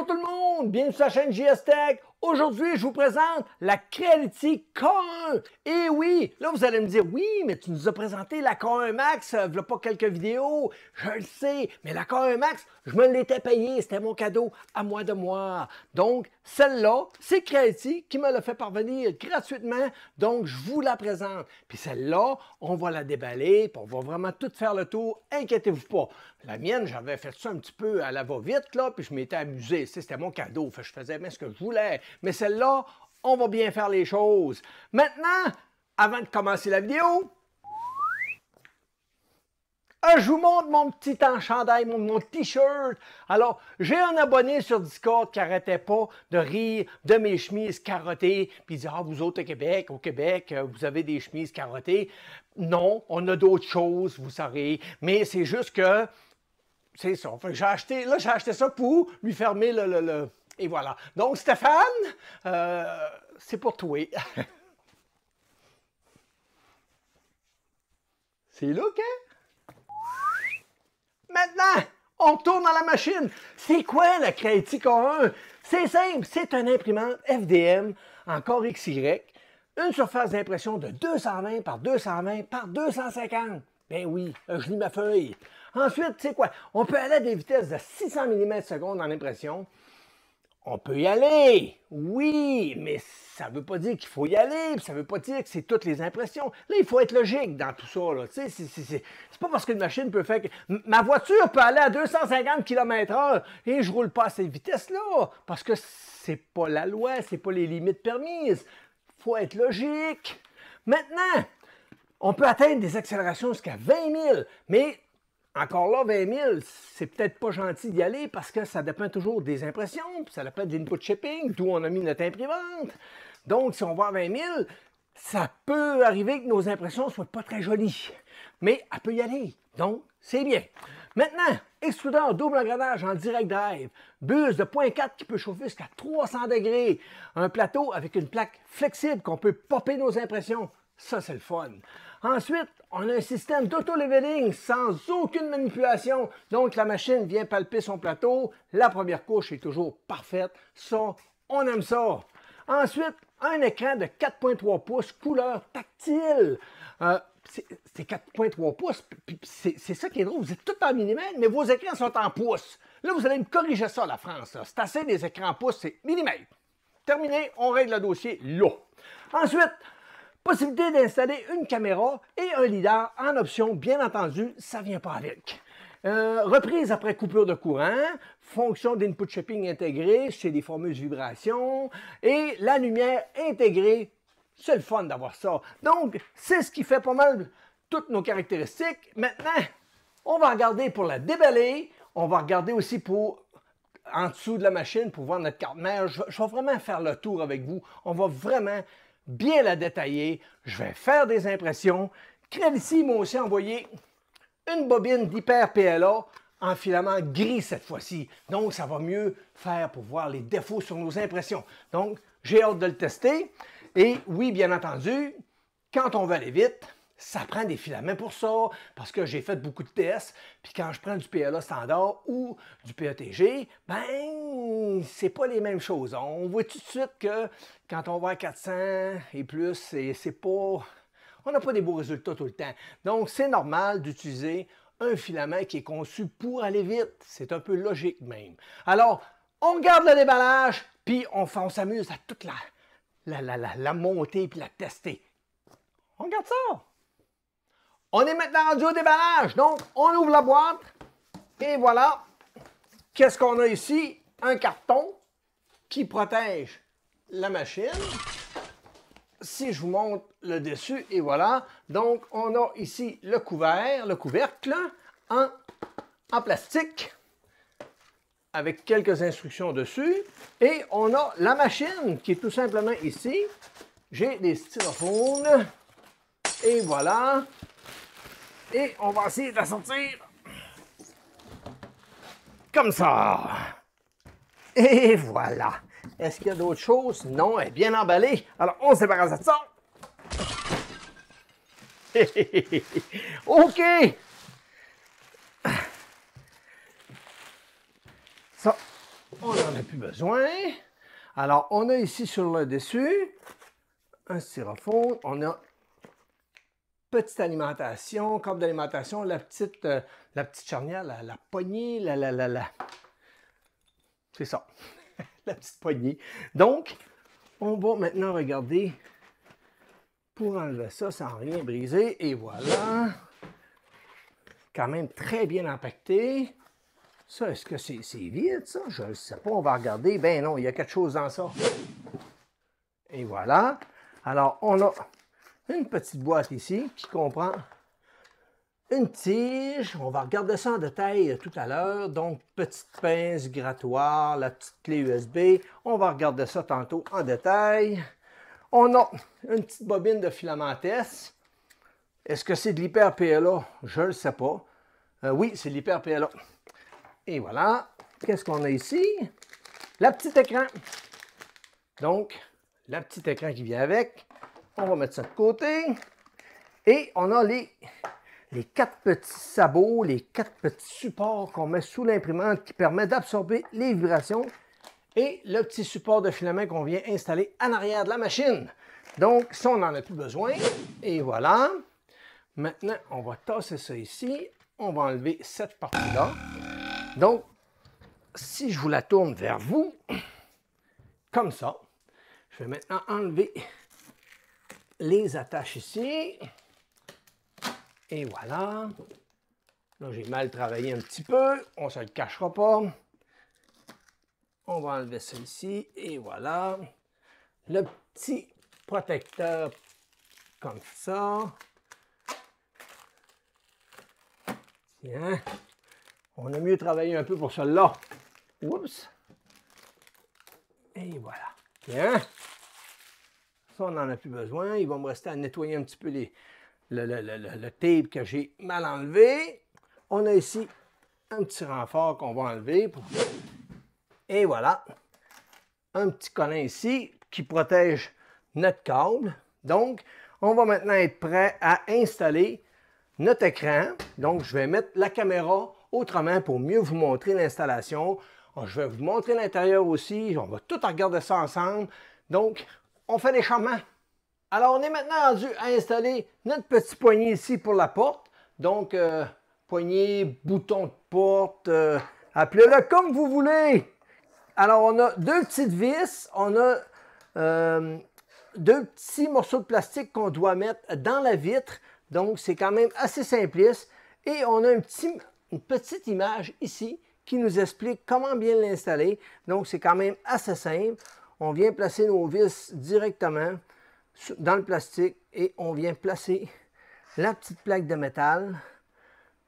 Bonjour tout le monde, bienvenue sur la chaîne JS Tech. Aujourd'hui, je vous présente la Creality K1. Et oui, là vous allez me dire, oui, mais tu nous as présenté la K1 Max, il n'y a pas quelques vidéos. Je le sais, mais la K1 Max, je me l'étais payée, c'était mon cadeau à moi de moi. Donc, celle-là, c'est Creality qui me l'a fait parvenir gratuitement, donc je vous la présente. Puis celle-là, on va la déballer, puis on va vraiment tout faire le tour, inquiétez-vous pas. La mienne, j'avais fait ça un petit peu à la va-vite, là, puis je m'étais amusé, c'était mon cadeau, fait, je faisais bien ce que je voulais. Mais celle-là, on va bien faire les choses. Maintenant, avant de commencer la vidéo, je vous montre mon petit chandail, mon t-shirt. Alors, j'ai un abonné sur Discord qui n'arrêtait pas de rire de mes chemises carottées. Puis il dit, ah, vous autres au Québec, vous avez des chemises carottées. Non, on a d'autres choses, vous saurez. Mais c'est juste que, c'est ça. Enfin, j'ai acheté ça pour lui fermer le... Et voilà. Donc, Stéphane, c'est pour toi. C'est là, hein? Maintenant, on tourne dans la machine. C'est quoi la Creality K1? C'est simple, c'est une imprimante FDM, encore XY, une surface d'impression de 220 par 220 par 250. Ben oui, je lis ma feuille. Ensuite, tu sais quoi? On peut aller à des vitesses de 600 mm/s en impression. On peut y aller, oui, mais ça ne veut pas dire qu'il faut y aller, puis ça ne veut pas dire que c'est toutes les impressions. Là, il faut être logique dans tout ça. Là. C'est pas parce qu'une machine peut faire que... Ma voiture peut aller à 250 km/h et je ne roule pas à cette vitesse-là, parce que c'est pas la loi, c'est pas les limites permises. Il faut être logique. Maintenant, on peut atteindre des accélérations jusqu'à 20 000, mais... Encore là, 20 000, c'est peut-être pas gentil d'y aller parce que ça dépend toujours des impressions, puis ça dépend de l'input shipping, d'où on a mis notre imprimante. Donc, si on va à 20 000, ça peut arriver que nos impressions ne soient pas très jolies. Mais elle peut y aller. Donc, c'est bien. Maintenant, extrudeur double engrenage en direct drive, buse de 0.4 qui peut chauffer jusqu'à 300 degrés, un plateau avec une plaque flexible qu'on peut popper nos impressions. Ça, c'est le fun. Ensuite, on a un système d'auto-leveling sans aucune manipulation. Donc, la machine vient palper son plateau. La première couche est toujours parfaite. Ça, on aime ça. Ensuite, un écran de 4.3 pouces, couleur tactile. C'est 4.3 pouces. C'est ça qui est drôle. Vous êtes tout en millimètres, mais vos écrans sont en pouces. Là, vous allez me corriger ça, la France. C'est assez des écrans en pouces, c'est millimètres. Terminé, on règle le dossier là. Ensuite, possibilité d'installer une caméra et un lidar en option, bien entendu, ça ne vient pas avec. Reprise après coupure de courant, fonction d'input shipping intégrée chez des fameuses vibrations et la lumière intégrée. C'est le fun d'avoir ça. Donc, c'est ce qui fait pas mal toutes nos caractéristiques. Maintenant, on va regarder pour la déballer. On va regarder aussi pour en dessous de la machine pour voir notre carte mère. Je vais vraiment faire le tour avec vous. On va vraiment bien la détailler. Je vais faire des impressions. Creality m'a aussi envoyé une bobine d'Hyper PLA en filament gris cette fois-ci. Donc, ça va mieux faire pour voir les défauts sur nos impressions. Donc, j'ai hâte de le tester. Et oui, bien entendu, quand on veut aller vite, ça prend des filaments pour ça, parce que j'ai fait beaucoup de tests, puis quand je prends du PLA standard ou du PETG, ben, c'est pas les mêmes choses. On voit tout de suite que quand on va à 400 et plus, c'est pas... On n'a pas des beaux résultats tout le temps. Donc, c'est normal d'utiliser un filament qui est conçu pour aller vite. C'est un peu logique même. Alors, on garde le déballage, puis on s'amuse à toute la monter puis la tester. On garde ça. On est maintenant rendu au déballage. Donc, on ouvre la boîte. Et voilà. Qu'est-ce qu'on a ici? Un carton qui protège la machine. Si je vous montre le dessus, et voilà. Donc, on a ici le couvercle en plastique avec quelques instructions dessus. Et on a la machine qui est tout simplement ici. J'ai des styrophones. Et voilà. Et on va essayer de la sortir comme ça. Et voilà. Est-ce qu'il y a d'autres choses? Non, elle est bien emballée. Alors, on se débarrasse de ça. OK. Ça, on n'en a plus besoin. Alors, on a ici sur le dessus un styrofoam. On a petite alimentation, câble d'alimentation, la petite charnière, la poignée, c'est ça, la petite poignée. Donc, on va maintenant regarder pour enlever ça sans rien briser. Et voilà. Quand même très bien empaqueté. Ça, est-ce que c'est vide, ça? Je ne sais pas, on va regarder. Ben non, il y a quelque chose dans ça. Et voilà. Alors, on a une petite boîte ici qui comprend une tige. On va regarder ça en détail tout à l'heure. Donc, petite pince grattoir, la petite clé USB. On va regarder ça tantôt en détail. On a une petite bobine de filamentesse. Est-ce que c'est de l'hyper-PLA? Je ne le sais pas. Oui, c'est de l'hyper-PLA. Et voilà. Qu'est-ce qu'on a ici? La petite écran. Donc, la petite écran qui vient avec. On va mettre ça de côté. Et on a les 4 petits sabots, les 4 petits supports qu'on met sous l'imprimante qui permet d'absorber les vibrations. Et le petit support de filament qu'on vient installer en arrière de la machine. Donc, ça, on n'en a plus besoin. Et voilà. Maintenant, on va tasser ça ici. On va enlever cette partie-là. Donc, si je vous la tourne vers vous, comme ça, je vais maintenant enlever les attaches ici. Et voilà. Là, j'ai mal travaillé un petit peu. On ne se le cachera pas. On va enlever ça ici. Et voilà. Le petit protecteur comme ça. Tiens. On a mieux travaillé un peu pour celle-là. Oups. Et voilà. Tiens. Ça, on n'en a plus besoin. Il va me rester à nettoyer un petit peu le tape que j'ai mal enlevé. On a ici un petit renfort qu'on va enlever. Et voilà. Un petit collant ici qui protège notre câble. Donc, on va maintenant être prêt à installer notre écran. Donc, je vais mettre la caméra autrement pour mieux vous montrer l'installation. Je vais vous montrer l'intérieur aussi. On va tout regarder ça ensemble. Donc, on fait des changements. Alors, on est maintenant rendu à installer notre petit poignet ici pour la porte. Donc, poignet, bouton de porte, appelez-le comme vous voulez. Alors, on a 2 petites vis. On a 2 petits morceaux de plastique qu'on doit mettre dans la vitre. Donc, c'est quand même assez simpliste. Et on a une petite image ici qui nous explique comment bien l'installer. Donc, c'est quand même assez simple. On vient placer nos vis directement dans le plastique et on vient placer la petite plaque de métal.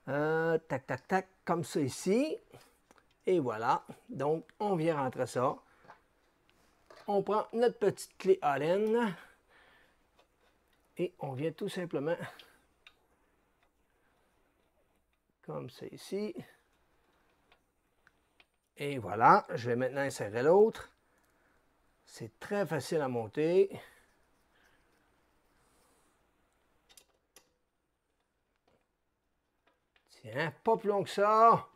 Tac, tac, tac, comme ça ici. Et voilà. Donc, on vient rentrer ça. On prend notre petite clé Allen et on vient tout simplement comme ça ici. Et voilà, je vais maintenant insérer l'autre. C'est très facile à monter. Tiens, pas plus long que ça.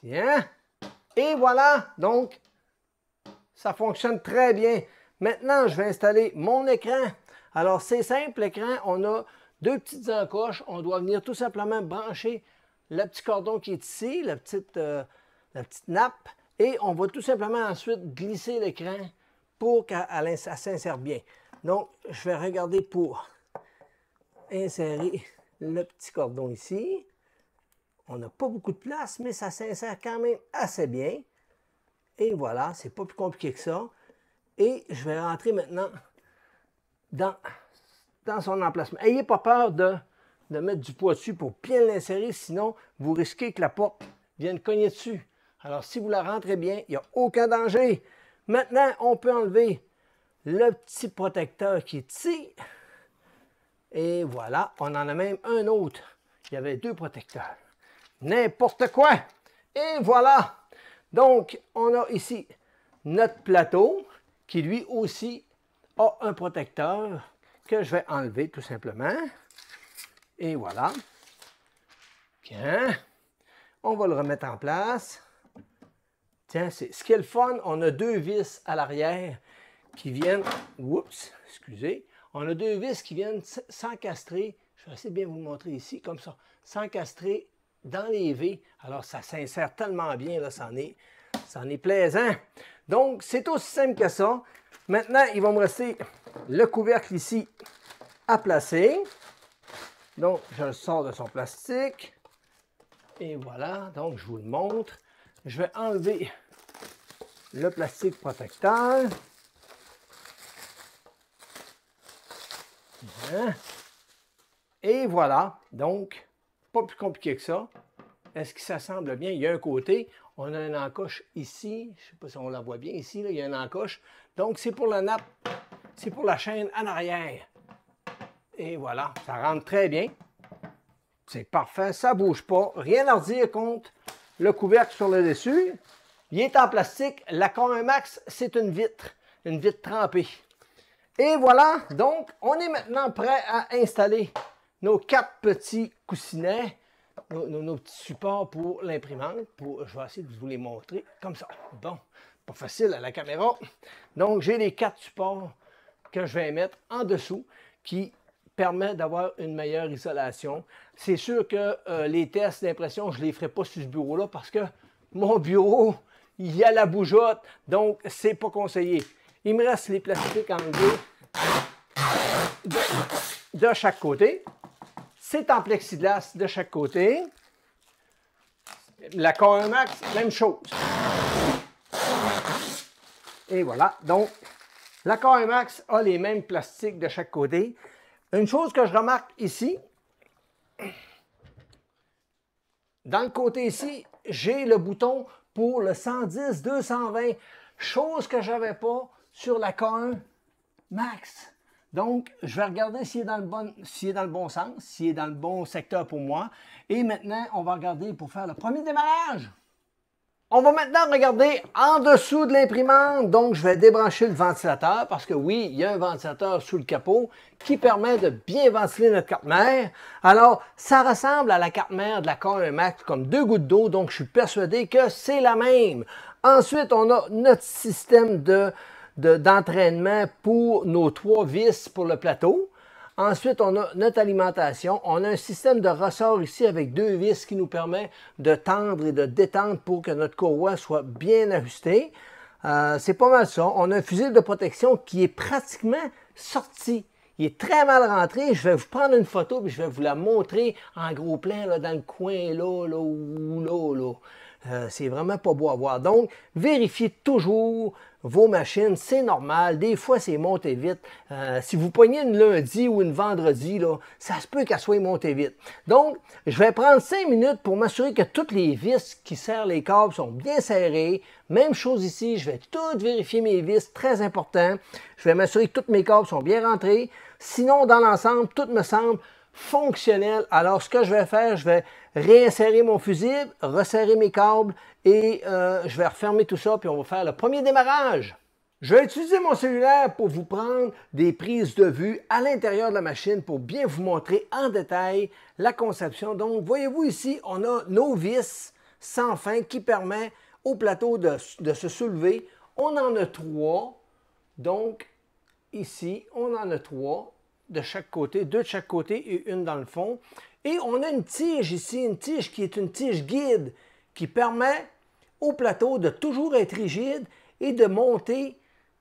Tiens. Et voilà, donc, ça fonctionne très bien. Maintenant, je vais installer mon écran. Alors, c'est simple, l'écran, on a 2 petites encoches. On doit venir tout simplement brancher le petit cordon qui est ici, la petite nappe. Et on va tout simplement ensuite glisser l'écran pour qu'elle s'insère bien. Donc, je vais regarder pour insérer le petit cordon ici. On n'a pas beaucoup de place, mais ça s'insère quand même assez bien. Et voilà, c'est pas plus compliqué que ça. Et je vais rentrer maintenant dans son emplacement. N'ayez pas peur de mettre du poids dessus pour bien l'insérer, sinon vous risquez que la porte vienne cogner dessus. Alors, si vous la rentrez bien, il n'y a aucun danger. Maintenant, on peut enlever le petit protecteur qui est ici. Et voilà, on en a même un autre. Il y avait 2 protecteurs. N'importe quoi! Et voilà! Donc, on a ici notre plateau qui lui aussi a un protecteur que je vais enlever tout simplement. Et voilà. Bien. On va le remettre en place. Tiens, ce qui est le fun, on a deux vis à l'arrière qui viennent... Oups, excusez. On a deux vis qui viennent s'encastrer. Je vais essayer de bien vous le montrer ici, comme ça. S'encastrer dans les V. Alors, ça s'insère tellement bien, là, c'en est plaisant. Donc, c'est aussi simple que ça. Maintenant, il va me rester le couvercle ici à placer. Donc, je le sors de son plastique. Et voilà, donc je vous le montre. Je vais enlever le plastique protecteur. Bien. Et voilà, donc, pas plus compliqué que ça. Est-ce que ça semble bien? Il y a un côté, on a une encoche ici. Je ne sais pas si on la voit bien ici, là, il y a une encoche. Donc, c'est pour la nappe, c'est pour la chaîne en arrière. Et voilà, ça rentre très bien. C'est parfait, ça ne bouge pas. Rien à redire contre le couvercle sur le dessus. Il est en plastique. La K1 Max, c'est une vitre trempée. Et voilà, donc, on est maintenant prêt à installer nos 4 petits coussinets, nos petits supports pour l'imprimante. Je vais essayer de vous les montrer comme ça. Bon, pas facile à la caméra. Donc, j'ai les 4 supports que je vais mettre en dessous qui permet d'avoir une meilleure isolation. C'est sûr que les tests d'impression, je ne les ferai pas sur ce bureau-là parce que mon bureau, il y a la bougeotte, donc c'est pas conseillé. Il me reste les plastiques enlevés de chaque côté. C'est en plexiglas de chaque côté. La K1 Max, même chose. Et voilà, donc la K1 Max a les mêmes plastiques de chaque côté. Une chose que je remarque ici, dans le côté ici, j'ai le bouton pour le 110, 220, chose que je n'avais pas sur la K1 Max. Donc, je vais regarder s'il est dans le bon sens, s'il est dans le bon secteur pour moi. Et maintenant, on va regarder pour faire le premier démarrage. On va maintenant regarder en dessous de l'imprimante. Donc, je vais débrancher le ventilateur parce que oui, il y a un ventilateur sous le capot qui permet de bien ventiler notre carte mère. Alors, ça ressemble à la carte mère de la K1 Max comme 2 gouttes d'eau. Donc, je suis persuadé que c'est la même. Ensuite, on a notre système d'entraînement pour nos 3 vis pour le plateau. Ensuite, on a notre alimentation. On a un système de ressort ici avec 2 vis qui nous permet de tendre et de détendre pour que notre courroie soit bien ajustée. C'est pas mal ça. On a un fusible de protection qui est pratiquement sorti. Il est très mal rentré. Je vais vous prendre une photo et je vais vous la montrer en gros plan là, dans le coin là. C'est vraiment pas beau à voir. Donc, vérifiez toujours vos machines, c'est normal. Des fois, c'est monté vite. Si vous poignez une lundi ou une vendredi, là, ça se peut qu'elle soit montée vite. Donc, je vais prendre 5 minutes pour m'assurer que toutes les vis qui serrent les câbles sont bien serrées. Même chose ici, je vais tout vérifier mes vis, très important. Je vais m'assurer que tous mes câbles sont bien rentrés. Sinon, dans l'ensemble, tout me semble fonctionnel. Alors, ce que je vais faire, je vais réinsérer mon fusible, resserrer mes câbles et je vais refermer tout ça, puis on va faire le premier démarrage. Je vais utiliser mon cellulaire pour vous prendre des prises de vue à l'intérieur de la machine pour bien vous montrer en détail la conception. Donc, voyez-vous ici, on a nos vis sans fin qui permet au plateau de se soulever. On en a 3. Donc, ici, on en a 3 de chaque côté, 2 de chaque côté et une dans le fond. Et on a une tige ici, une tige qui est une tige guide qui permet au plateau de toujours être rigide et de monter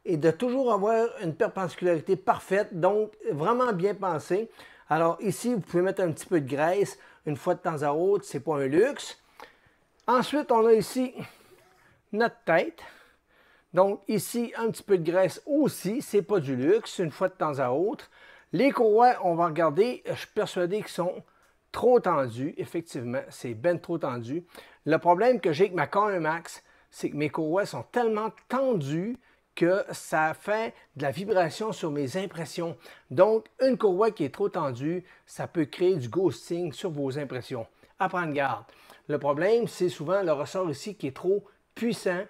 et de toujours avoir une perpendicularité parfaite, donc vraiment bien pensé. Alors ici, vous pouvez mettre un petit peu de graisse une fois de temps à autre, c'est pas un luxe. Ensuite, on a ici notre tête. Donc ici, un petit peu de graisse aussi, c'est pas du luxe, une fois de temps à autre. Les courroies, on va regarder, je suis persuadé qu'ils sont trop tendus. Effectivement, c'est bien trop tendu. Le problème que j'ai avec ma K1 Max, c'est que mes courroies sont tellement tendues que ça fait de la vibration sur mes impressions. Donc, une courroie qui est trop tendue, ça peut créer du ghosting sur vos impressions. À prendre garde. Le problème, c'est souvent le ressort ici qui est trop puissant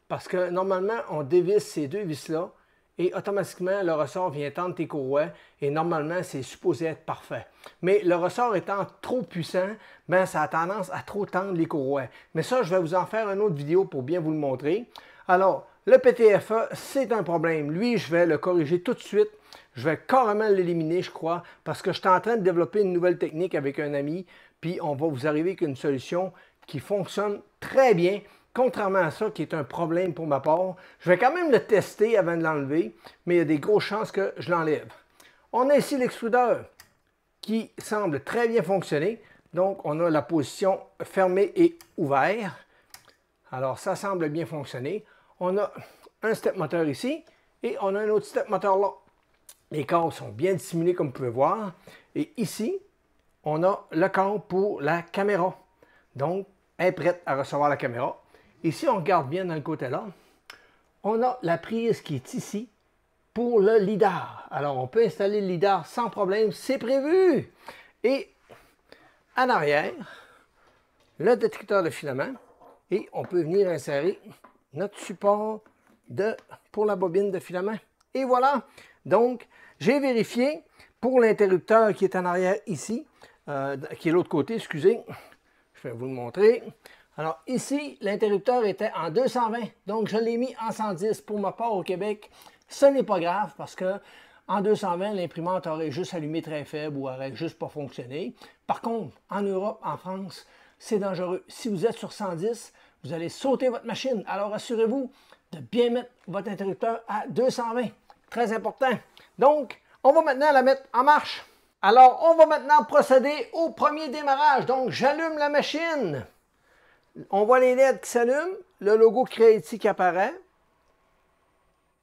parce que normalement, on dévisse ces 2 vis-là et automatiquement, le ressort vient tendre tes courroies et normalement, c'est supposé être parfait. Mais le ressort étant trop puissant, ben, ça a tendance à trop tendre les courroies. Mais ça, je vais vous en faire une autre vidéo pour bien vous le montrer. Alors, le PTFE, c'est un problème. Lui, je vais le corriger tout de suite. Je vais carrément l'éliminer, je crois, parce que je suis en train de développer une nouvelle technique avec un ami, puis on va vous arriver avec une solution qui fonctionne très bien, contrairement à ça qui est un problème pour ma part. Je vais quand même le tester avant de l'enlever, mais il y a des grosses chances que je l'enlève. On a ici l'extrudeur qui semble très bien fonctionner. Donc, on a la position fermée et ouverte. Alors, ça semble bien fonctionner. On a un step moteur ici et on a un autre step moteur là. Les câbles sont bien dissimulés comme vous pouvez voir. Et ici, on a le câble pour la caméra. Donc, elle est prête à recevoir la caméra. Ici, on regarde bien dans le côté là. On a la prise qui est ici pour le lidar. Alors, on peut installer le lidar sans problème, c'est prévu. Et en arrière, le détecteur de filament. Et on peut venir insérer notre support pour la bobine de filament. Et voilà. Donc, j'ai vérifié pour l'interrupteur qui est en arrière ici, qui est l'autre côté, excusez. Je vais vous le montrer. Alors ici, l'interrupteur était en 220, donc je l'ai mis en 110. Pour ma part au Québec, ce n'est pas grave parce que en 220, l'imprimante aurait juste allumé très faible ou aurait juste pas fonctionné. Par contre, en Europe, en France, c'est dangereux. Si vous êtes sur 110, vous allez sauter votre machine. Alors assurez-vous de bien mettre votre interrupteur à 220. Très important. Donc, on va maintenant la mettre en marche. Alors, on va maintenant procéder au premier démarrage. Donc, j'allume la machine. On voit les LED qui s'allument, le logo Creality qui apparaît.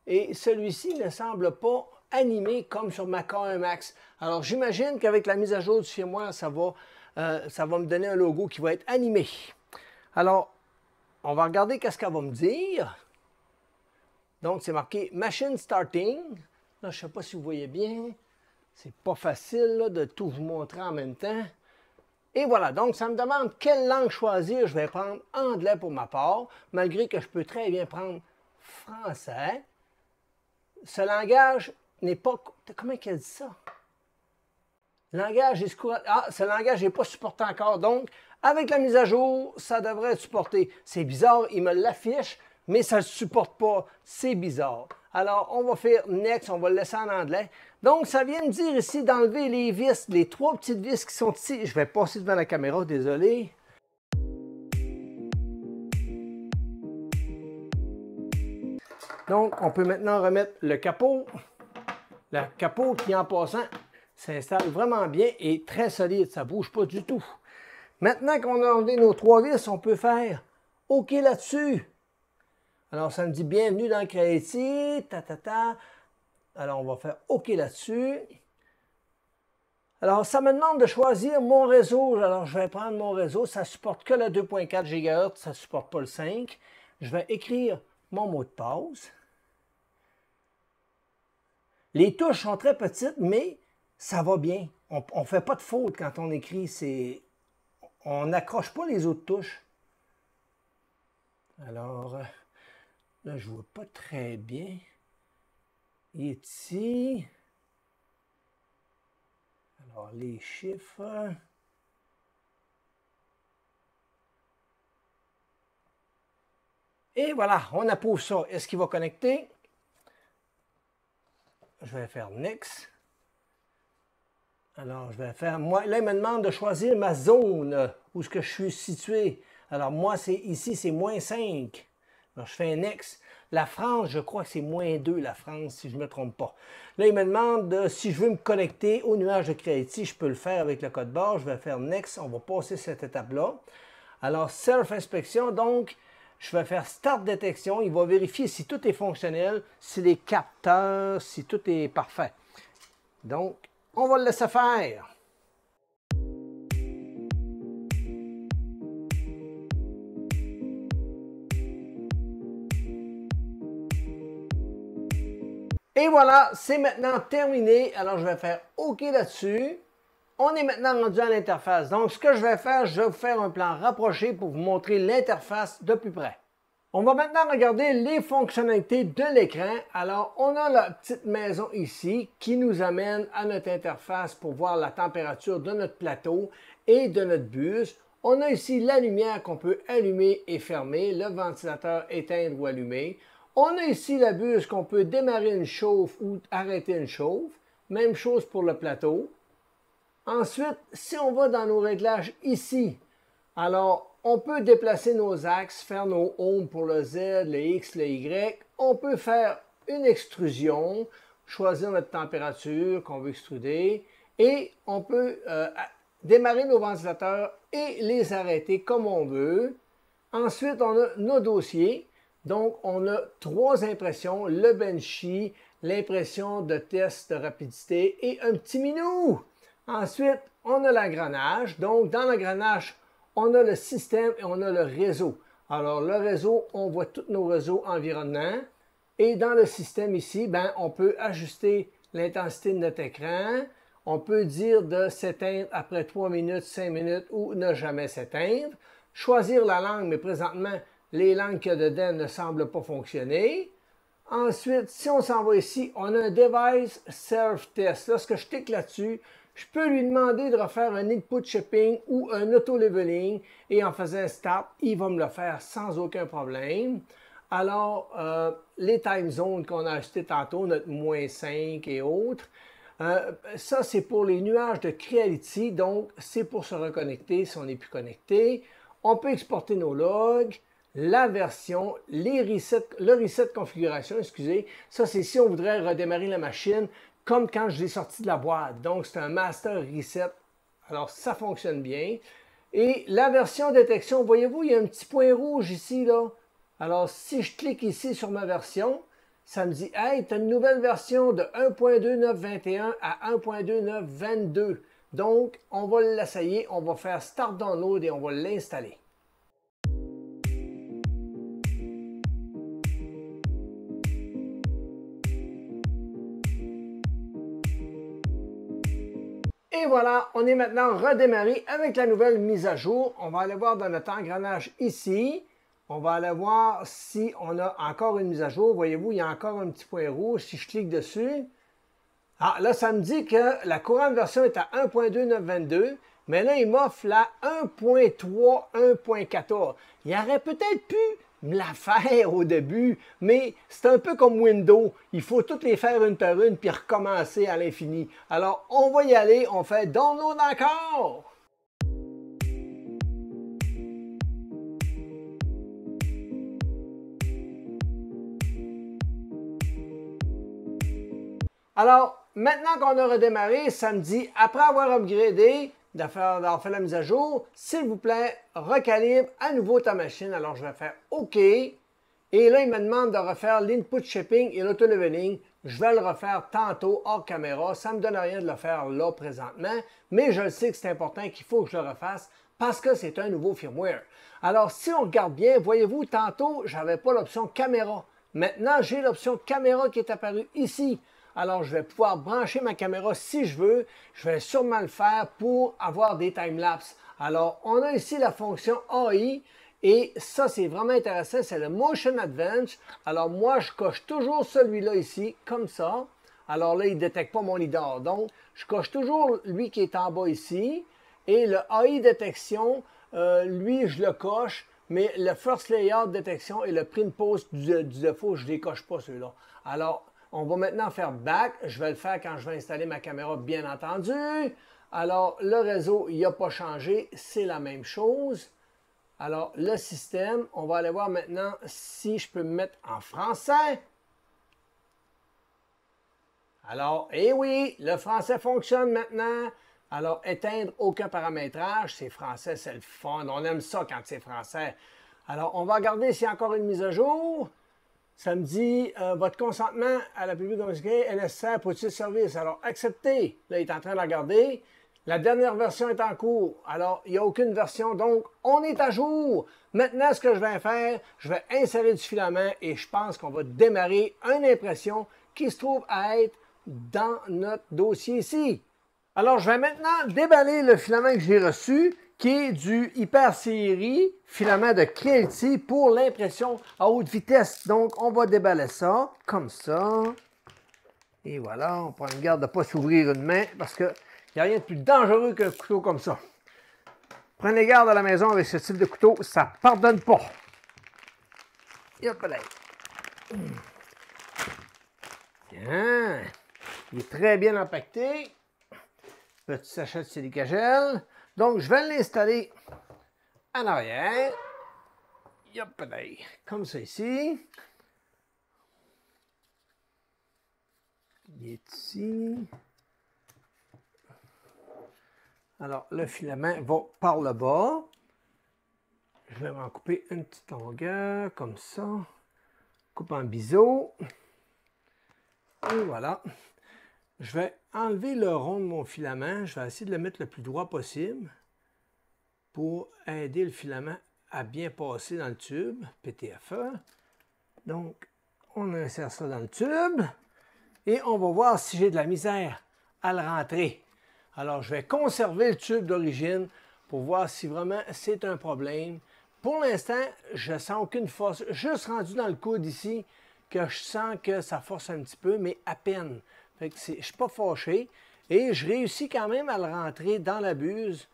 Et celui-ci ne semble pas animé comme sur ma K1 Max. Alors, j'imagine qu'avec la mise à jour du firmware, ça va me donner un logo qui va être animé. Alors, on va regarder qu'est-ce qu'elle va me dire. Donc, c'est marqué Machine Starting. Là, je ne sais pas si vous voyez bien. C'est pas facile là, de tout vous montrer en même temps. Et voilà, donc ça me demande quelle langue choisir. Je vais prendre anglais pour ma part, malgré que je peux très bien prendre français. Ce langage n'est pas... Comment qu'elle dit ça? Langage est... Ah, ce langage n'est pas supporté encore. Donc, avec la mise à jour, ça devrait être supporté. C'est bizarre, il me l'affiche, mais ça ne le supporte pas. C'est bizarre. Alors, on va faire Next, on va le laisser en anglais. Donc, ça vient me dire ici d'enlever les vis, les 3 petites vis qui sont ici. Je vais passer devant la caméra, désolé. Donc, on peut maintenant remettre le capot. Le capot qui, en passant, s'installe vraiment bien et très solide. Ça ne bouge pas du tout. Maintenant qu'on a enlevé nos 3 vis, on peut faire OK là-dessus. Alors, ça me dit bienvenue dans Creality, Alors, on va faire OK là-dessus. Alors, ça me demande de choisir mon réseau. Alors, je vais prendre mon réseau. Ça ne supporte que le 2.4 GHz, ça ne supporte pas le 5. Je vais écrire mon mot de passe. Les touches sont très petites, mais ça va bien. On ne fait pas de faute quand on écrit. On n'accroche pas les autres touches. Alors... Là, je ne vois pas très bien. Il est ici. Alors, les chiffres. Et voilà, on approuve ça. Est-ce qu'il va connecter? Je vais faire Next. Alors, je vais faire... Moi, là, il me demande de choisir ma zone, où est-ce que je suis situé. Alors, moi, c'est ici, c'est -5. Alors, je fais un Next. La France, je crois que c'est -2, la France, si je ne me trompe pas. Là, il me demande si je veux me connecter au nuage de Creality. Je peux le faire avec le code barre. Je vais faire Next. On va passer cette étape-là. Alors, Self-inspection. Donc, je vais faire Start détection. Il va vérifier si tout est fonctionnel, si les capteurs, si tout est parfait. Donc, on va le laisser faire. Et voilà, c'est maintenant terminé. Alors, je vais faire OK là-dessus. On est maintenant rendu à l'interface. Donc, ce que je vais faire, je vais vous faire un plan rapproché pour vous montrer l'interface de plus près. On va maintenant regarder les fonctionnalités de l'écran. Alors, on a la petite maison ici qui nous amène à notre interface pour voir la température de notre plateau et de notre buse. On a ici la lumière qu'on peut allumer et fermer, le ventilateur éteindre ou allumer. On a ici la buse qu'on peut démarrer une chauffe ou arrêter une chauffe. Même chose pour le plateau. Ensuite, si on va dans nos réglages ici, alors on peut déplacer nos axes, faire nos ohms pour le Z, le X, le Y. On peut faire une extrusion, choisir notre température qu'on veut extruder et on peut démarrer nos ventilateurs et les arrêter comme on veut. Ensuite, on a nos dossiers. Donc, on a 3 impressions, le Benchy, l'impression de test de rapidité et un petit minou. Ensuite, on a l'engrenage. Donc, dans l'engrenage, on a le système et on a le réseau. Alors, le réseau, on voit tous nos réseaux environnants. Et dans le système ici, ben, on peut ajuster l'intensité de notre écran. On peut dire de s'éteindre après 3 minutes, 5 minutes ou ne jamais s'éteindre. Choisir la langue, mais présentement, les langues qu'il y a dedans ne semblent pas fonctionner. Ensuite, si on s'en va ici, on a un Device Self Test. Lorsque je clique là-dessus, je peux lui demander de refaire un input shipping ou un auto-leveling et en faisant un start, il va me le faire sans aucun problème. Alors, les time zones qu'on a acheté tantôt, notre -5 et autres, ça c'est pour les nuages de Creality, donc c'est pour se reconnecter si on n'est plus connecté. On peut exporter nos logs, la version, le reset configuration, excusez, ça c'est si on voudrait redémarrer la machine comme quand je l'ai sorti de la boîte. Donc, c'est un master reset. Alors, ça fonctionne bien. Et la version détection, voyez-vous, il y a un petit point rouge ici, là. Alors, si je clique ici sur ma version, ça me dit « Hey, tu as une nouvelle version de 1.2921 à 1.2922. » Donc, on va l'essayer, on va faire Start Download et on va l'installer. Et voilà, on est maintenant redémarré avec la nouvelle mise à jour. On va aller voir dans notre engrenage ici. On va aller voir si on a encore une mise à jour. Voyez-vous, il y a encore un petit point rouge. Si je clique dessus, ah, là, ça me dit que la courante version est à 1.2922, mais là, il m'offre la 1.3, 1.14. Il aurait peut-être pu me la faire au début, mais c'est un peu comme Windows. Il faut toutes les faire une par une puis recommencer à l'infini. Alors, on va y aller. On fait Download encore. Alors, maintenant qu'on a redémarré, ça me dit, après avoir upgradé, d'avoir fait la mise à jour, s'il vous plaît, recalibre à nouveau ta machine. Alors, je vais faire OK. Et là, il me demande de refaire l'input shipping et l'auto-leveling. Je vais le refaire tantôt hors caméra. Ça ne me donne rien de le faire là présentement, mais je sais que c'est important qu'il faut que je le refasse parce que c'est un nouveau firmware. Alors, si on regarde bien, voyez-vous, tantôt, je n'avais pas l'option caméra. Maintenant, j'ai l'option caméra qui est apparue ici. Alors, je vais pouvoir brancher ma caméra si je veux. Je vais sûrement le faire pour avoir des time-lapse. Alors, on a ici la fonction AI et ça, c'est vraiment intéressant. C'est le Motion Advance. Alors, moi, je coche toujours celui-là ici, comme ça. Alors là, il ne détecte pas mon lidar. Donc, je coche toujours lui qui est en bas ici. Et le AI détection, lui, je le coche. Mais le First Layout détection et le Print Post du défaut, je ne les coche pas ceux-là. Alors, on va maintenant faire back. Je vais le faire quand je vais installer ma caméra, bien entendu. Alors, le réseau, il n'a pas changé. C'est la même chose. Alors, le système, on va aller voir maintenant si je peux me mettre en français. Alors, eh oui, le français fonctionne maintenant. Alors, éteindre aucun paramétrage. C'est français, c'est le fun. On aime ça quand c'est français. Alors, on va regarder s'il y a encore une mise à jour. Ça me dit, votre consentement à la publicité communiquée est nécessaire pour utiliser le service. Alors, accepter. Là, il est en train de regarder. La dernière version est en cours. Alors, il n'y a aucune version. Donc, on est à jour. Maintenant, ce que je vais faire, je vais insérer du filament et je pense qu'on va démarrer une impression qui se trouve à être dans notre dossier ici. Alors, je vais maintenant déballer le filament que j'ai reçu, qui est du Hyper Série filament de Creality pour l'impression à haute vitesse. Donc, on va déballer ça comme ça. Et voilà, on prend une garde de ne pas s'ouvrir une main parce qu'il n'y a rien de plus dangereux qu'un couteau comme ça. Prenez garde à la maison avec ce type de couteau, ça ne pardonne pas. Et hop là. Bien. Il est très bien empaqueté. Petit sachet de silicagel. Donc, je vais l'installer en arrière. Hop là. Comme ça ici. Il est ici. Alors, le filament va par le bas. Je vais m'en couper une petite longueur, comme ça. Coupe en biseau. Et voilà. Je vais enlever le rond de mon filament. Je vais essayer de le mettre le plus droit possible pour aider le filament à bien passer dans le tube PTFE. Donc, on insère ça dans le tube et on va voir si j'ai de la misère à le rentrer. Alors, je vais conserver le tube d'origine pour voir si vraiment c'est un problème. Pour l'instant, je ne sens aucune force. Juste rendu dans le coude ici, que je sens que ça force un petit peu, mais à peine. Fait que je ne suis pas fâché. Et je réussis quand même à le rentrer dans la buse,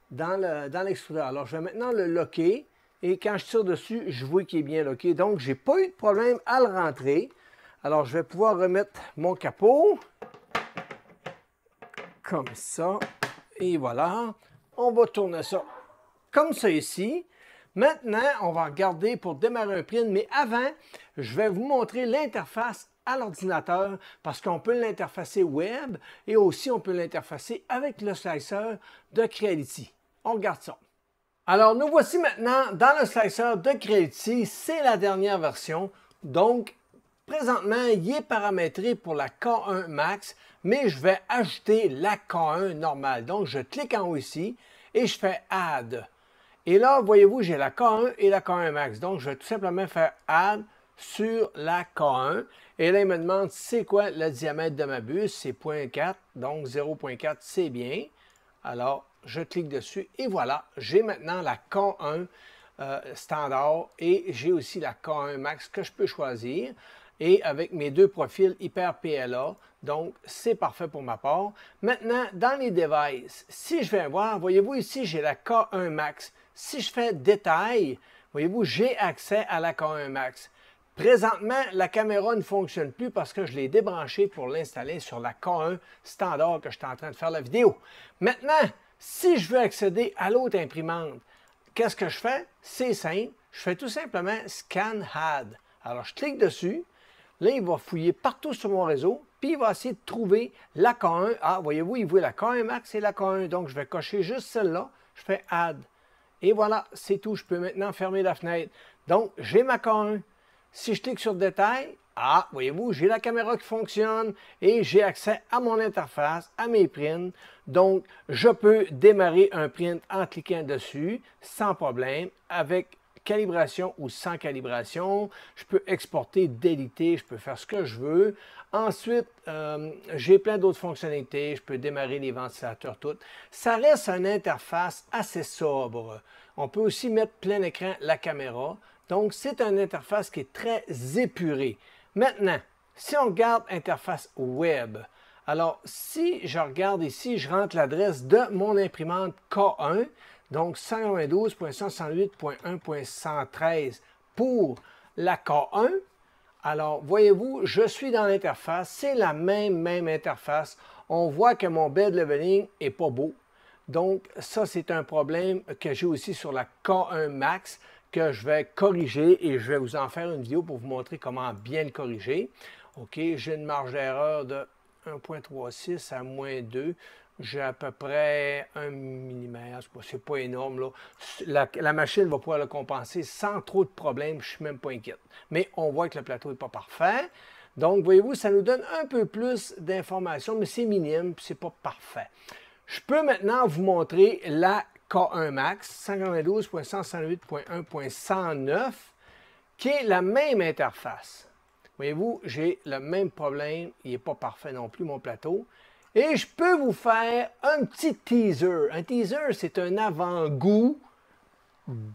dans l'extrudeur. Alors, je vais maintenant le locker. Et quand je tire dessus, je vois qu'il est bien locké. Donc, je n'ai pas eu de problème à le rentrer. Alors, je vais pouvoir remettre mon capot. Comme ça. Et voilà. On va tourner ça comme ça ici. Maintenant, on va regarder pour démarrer un print, mais avant, je vais vous montrer l'interface à l'ordinateur parce qu'on peut l'interfacer web et aussi on peut l'interfacer avec le slicer de Creality. On regarde ça. Alors, nous voici maintenant dans le slicer de Creality. C'est la dernière version. Donc, présentement, il est paramétré pour la K1 Max, mais je vais ajouter la K1 normale. Donc, je clique en haut ici et je fais Add. Et là, voyez-vous, j'ai la K1 et la K1 Max. Donc, je vais tout simplement faire Add sur la K1. Et là, il me demande c'est quoi le diamètre de ma buse. C'est 0.4. Donc, 0.4, c'est bien. Alors, je clique dessus et voilà. J'ai maintenant la K1 standard et j'ai aussi la K1 Max que je peux choisir. Et avec mes deux profils Hyper PLA. Donc, c'est parfait pour ma part. Maintenant, dans les devices, si je viens voir, voyez-vous ici, j'ai la K1 Max. Si je fais Détail, voyez-vous, j'ai accès à la K1 Max. Présentement, la caméra ne fonctionne plus parce que je l'ai débranchée pour l'installer sur la K1 standard que je suis en train de faire la vidéo. Maintenant, si je veux accéder à l'autre imprimante, qu'est-ce que je fais? C'est simple. Je fais tout simplement Scan Add. Alors, je clique dessus. Là, il va fouiller partout sur mon réseau, puis il va essayer de trouver la K1. Ah, voyez-vous, il voit la K1 Max et la K1. Donc, je vais cocher juste celle-là. Je fais Add. Et voilà, c'est tout. Je peux maintenant fermer la fenêtre. Donc, j'ai ma K1. Si je clique sur Détail, ah, voyez-vous, j'ai la caméra qui fonctionne et j'ai accès à mon interface, à mes prints. Donc, je peux démarrer un print en cliquant dessus sans problème avec calibration ou sans calibration. Je peux exporter, déliter, je peux faire ce que je veux. Ensuite, j'ai plein d'autres fonctionnalités. Je peux démarrer les ventilateurs, tout. Ça reste une interface assez sobre. On peut aussi mettre plein écran la caméra. Donc, c'est une interface qui est très épurée. Maintenant, si on regarde interface web, alors si je regarde ici, je rentre l'adresse de mon imprimante K1, donc 192.168.1.113 pour la K1. Alors, voyez-vous, je suis dans l'interface, c'est la même interface. On voit que mon bed leveling n'est pas beau. Donc, ça, c'est un problème que j'ai aussi sur la K1 Max que je vais corriger et je vais vous en faire une vidéo pour vous montrer comment bien le corriger. OK, j'ai une marge d'erreur de 1.36 à -2. J'ai à peu près 1 mm, c'est pas énorme. Là. La machine va pouvoir le compenser sans trop de problèmes, je ne suis même pas inquiète. Mais on voit que le plateau n'est pas parfait. Donc, voyez-vous, ça nous donne un peu plus d'informations, mais c'est minime, c'est pas parfait. Je peux maintenant vous montrer la K1 Max 192.168.1.109 qui est la même interface. Voyez-vous, j'ai le même problème, il n'est pas parfait non plus mon plateau. Et je peux vous faire un petit teaser. Un teaser, c'est un avant-goût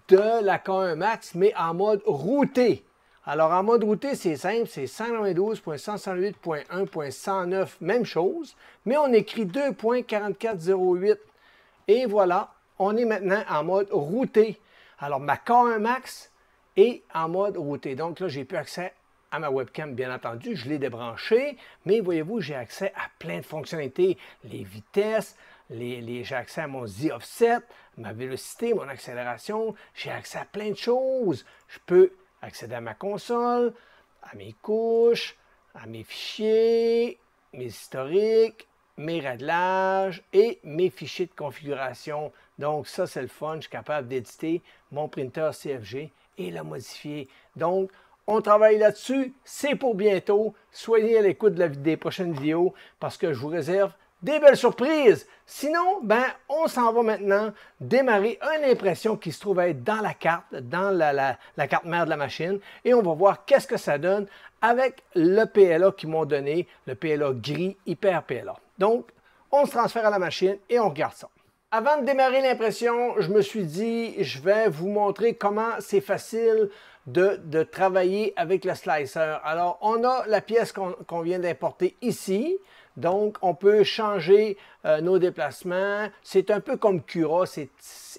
de la K1 Max, mais en mode routé. Alors, en mode routé, c'est simple, c'est 192.168.1.109, même chose, mais on écrit 2.4408. Et voilà, on est maintenant en mode routé. Alors, ma K1 Max est en mode routé. Donc là, j'ai plus accès à ma webcam, bien entendu. Je l'ai débranché, mais voyez-vous, j'ai accès à plein de fonctionnalités. Les vitesses, j'ai accès à mon Z-Offset, ma vélocité, mon accélération. J'ai accès à plein de choses. Je peux accéder à ma console, à mes couches, à mes fichiers, mes historiques, mes réglages et mes fichiers de configuration. Donc ça, c'est le fun. Je suis capable d'éditer mon printer CFG et le modifier. Donc, on travaille là-dessus. C'est pour bientôt. Soyez à l'écoute des prochaines vidéos parce que je vous réserve des belles surprises. Sinon, on s'en va maintenant démarrer une impression qui se trouve être dans la carte, dans la carte mère de la machine. Et on va voir qu'est-ce que ça donne avec le PLA qu'ils m'ont donné, le PLA gris Hyper PLA. Donc, on se transfère à la machine et on regarde ça. Avant de démarrer l'impression, je me suis dit, je vais vous montrer comment c'est facile de travailler avec le slicer. Alors, on a la pièce qu'on vient d'importer ici. Donc, on peut changer nos déplacements. C'est un peu comme Cura.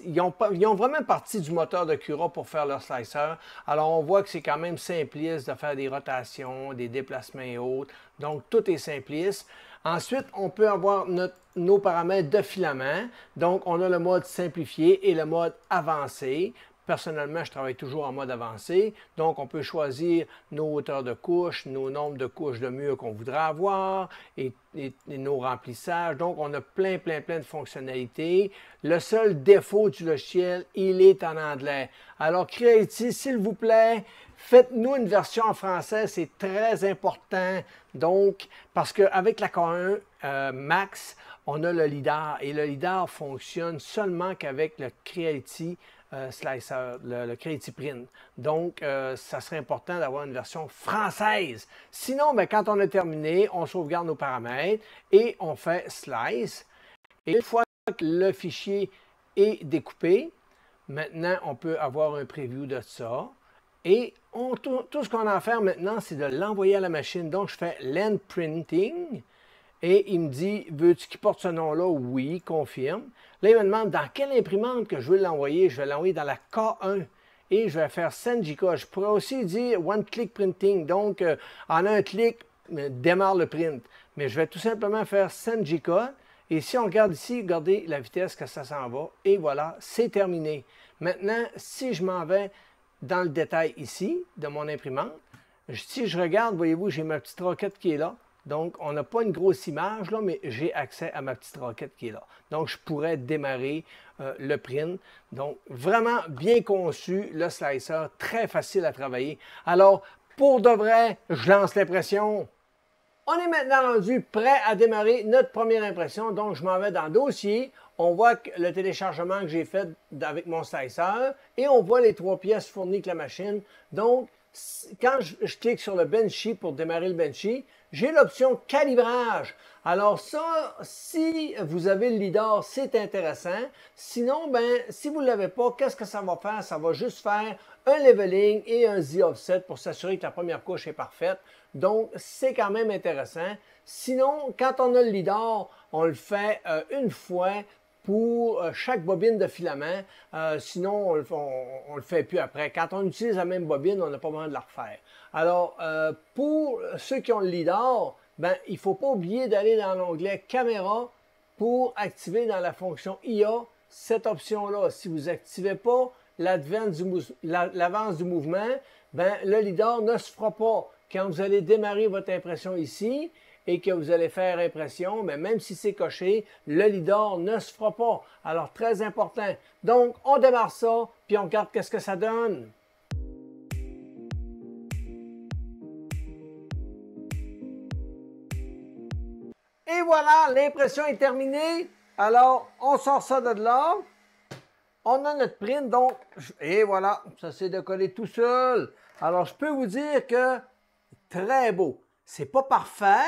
Ils ont vraiment parti du moteur de Cura pour faire leur slicer. Alors, on voit que c'est quand même simpliste de faire des rotations, des déplacements et autres. Donc, tout est simpliste. Ensuite, on peut avoir nos paramètres de filament. Donc, on a le mode simplifié et le mode avancé. Personnellement, je travaille toujours en mode avancé. Donc, on peut choisir nos hauteurs de couches, nos nombres de couches de mur qu'on voudrait avoir et nos remplissages. Donc, on a plein de fonctionnalités. Le seul défaut du logiciel, il est en anglais. Alors, Creality, s'il vous plaît, faites-nous une version en français. C'est très important. Donc, parce qu'avec la K1 Max, on a le LiDAR. Et le LiDAR fonctionne seulement qu'avec le Creality Slicer, le Creality Print. Donc, ça serait important d'avoir une version française. Sinon, quand on a terminé, on sauvegarde nos paramètres et on fait Slice. Et une fois que le fichier est découpé, maintenant, on peut avoir un preview de ça. Et tout ce qu'on a à faire maintenant, c'est de l'envoyer à la machine. Donc, je fais Land Printing. Et il me dit, veux-tu qu'il porte ce nom-là? Oui, confirme. Là, il me demande dans quelle imprimante que je veux l'envoyer. Je vais l'envoyer dans la K1 et je vais faire Send JK. Je pourrais aussi dire One Click Printing. Donc, en un clic, démarre le print. Mais je vais tout simplement faire Send JK. Et si on regarde ici, regardez la vitesse que ça s'en va. Et voilà, c'est terminé. Maintenant, si je m'en vais dans le détail ici de mon imprimante, si je regarde, voyez-vous, j'ai ma petite roquette qui est là. Donc, on n'a pas une grosse image, là, mais j'ai accès à ma petite roquette qui est là. Donc, je pourrais démarrer le print. Donc, vraiment bien conçu, le slicer, très facile à travailler. Alors, pour de vrai, je lance l'impression. On est maintenant rendu prêt à démarrer notre première impression. Donc, je m'en vais dans Dossier. On voit le téléchargement que j'ai fait avec mon slicer et on voit les 3 pièces fournies avec la machine. Donc, quand je clique sur le Benchy pour démarrer le Benchy, j'ai l'option calibrage. Alors ça, si vous avez le LiDAR, c'est intéressant. Sinon, si vous ne l'avez pas, qu'est-ce que ça va faire? Ça va juste faire un leveling et un Z-offset pour s'assurer que la première couche est parfaite. Donc, c'est quand même intéressant. Sinon, quand on a le LiDAR, on le fait une fois pour chaque bobine de filament. Sinon, on le fait plus après. Quand on utilise la même bobine, on n'a pas besoin de la refaire. Alors, pour ceux qui ont le LiDAR, il ne faut pas oublier d'aller dans l'onglet Caméra pour activer dans la fonction IA cette option-là. Si vous n'activez pas l'avance du mouvement, le LiDAR ne se fera pas. Quand vous allez démarrer votre impression ici, et que vous allez faire impression, mais même si c'est coché, le LiDAR ne se fera pas. Alors, très important. Donc, on démarre ça, puis on regarde qu'est-ce que ça donne. Et voilà, l'impression est terminée. Alors, on sort ça de là. On a notre print, donc, et voilà, ça s'est décollé tout seul. Alors, je peux vous dire que très beau. C'est pas parfait,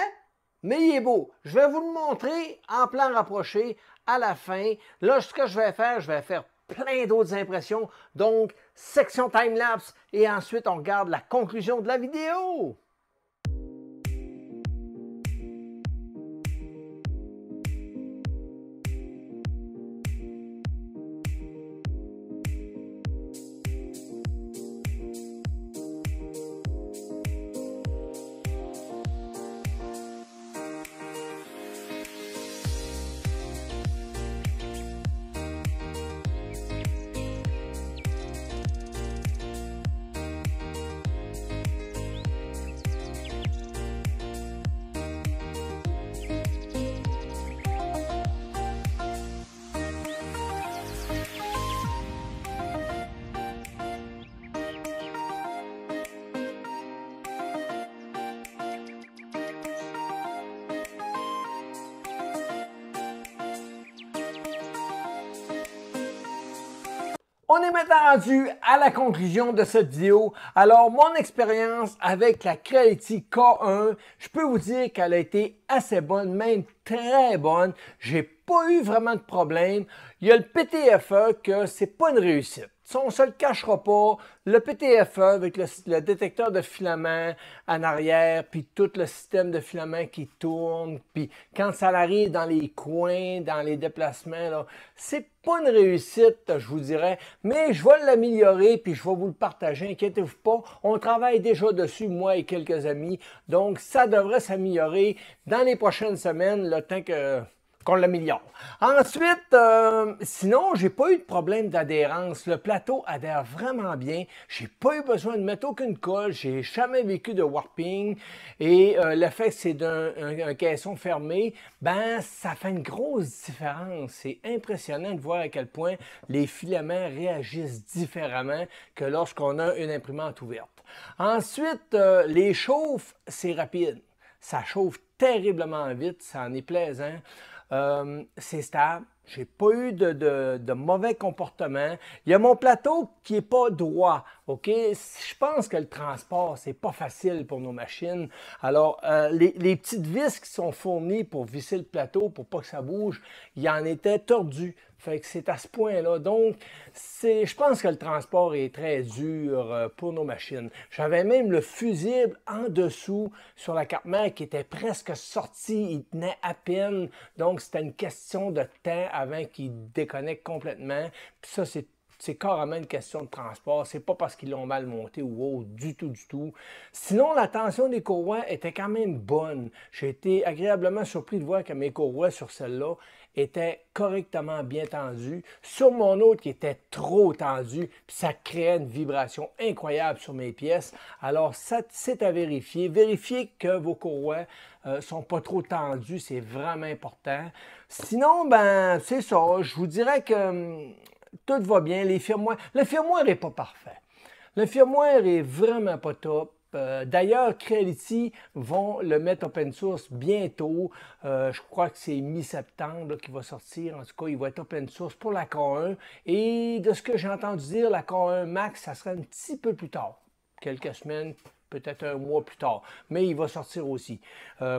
mais il est beau. Je vais vous le montrer en plan rapproché à la fin. Là, ce que je vais faire plein d'autres impressions. Donc, section time-lapse et ensuite, on regarde la conclusion de la vidéo. On est maintenant rendu à la conclusion de cette vidéo. Alors, mon expérience avec la Creality K1, je peux vous dire qu'elle a été assez bonne, même très bonne. J'ai pas eu vraiment de problème. Il y a le PTFE que c'est pas une réussite. Ça, on ne se le cachera pas. Le PTFE avec le détecteur de filament en arrière, puis tout le système de filament qui tourne, puis quand ça arrive dans les coins, dans les déplacements, c'est pas une réussite, je vous dirais, mais je vais l'améliorer, puis je vais vous le partager, inquiétez-vous pas. On travaille déjà dessus, moi et quelques amis, donc ça devrait s'améliorer dans les prochaines semaines, le temps qu'on l'améliore. Ensuite, sinon, j'ai pas eu de problème d'adhérence. Le plateau adhère vraiment bien. J'ai pas eu besoin de mettre aucune colle. J'ai jamais vécu de warping. Et le fait que c'est un caisson fermé, ben ça fait une grosse différence. C'est impressionnant de voir à quel point les filaments réagissent différemment que lorsqu'on a une imprimante ouverte. Ensuite, les chauffes, c'est rapide. Ça chauffe terriblement vite, ça en est plaisant. C'est stable. J'ai pas eu de mauvais comportement. Il y a mon plateau qui n'est pas droit. OK? Je pense que le transport, c'est pas facile pour nos machines. Alors, les petites vis qui sont fournies pour visser le plateau, pour pas que ça bouge, il en était tordu. Fait que c'est à ce point-là. Donc, je pense que le transport est très dur pour nos machines. J'avais même le fusible en dessous sur la carte mère qui était presque sorti. Il tenait à peine. Donc, c'était une question de temps avant qu'il déconnecte complètement. Puis ça, c'est carrément une question de transport. C'est pas parce qu'ils l'ont mal monté ou autre, du tout, du tout. Sinon, la tension des courroies était quand même bonne. J'ai été agréablement surpris de voir que mes courroies sur celle-là étaient correctement bien tendues. Sur mon autre qui était trop tendu, puis ça créait une vibration incroyable sur mes pièces. Alors, c'est à vérifier. Vérifiez que vos courroies sont pas trop tendues, c'est vraiment important. Sinon, ben, c'est ça. Je vous dirais que tout va bien. Le firmware n'est pas parfait. Le firmware est vraiment pas top. D'ailleurs, Creality vont le mettre open source bientôt. Je crois que c'est mi-septembre qu'il va sortir. En tout cas, il va être open source pour la K1. Et de ce que j'ai entendu dire, la K1 Max, ça sera un petit peu plus tard. Quelques semaines, peut-être un mois plus tard. Mais il va sortir aussi.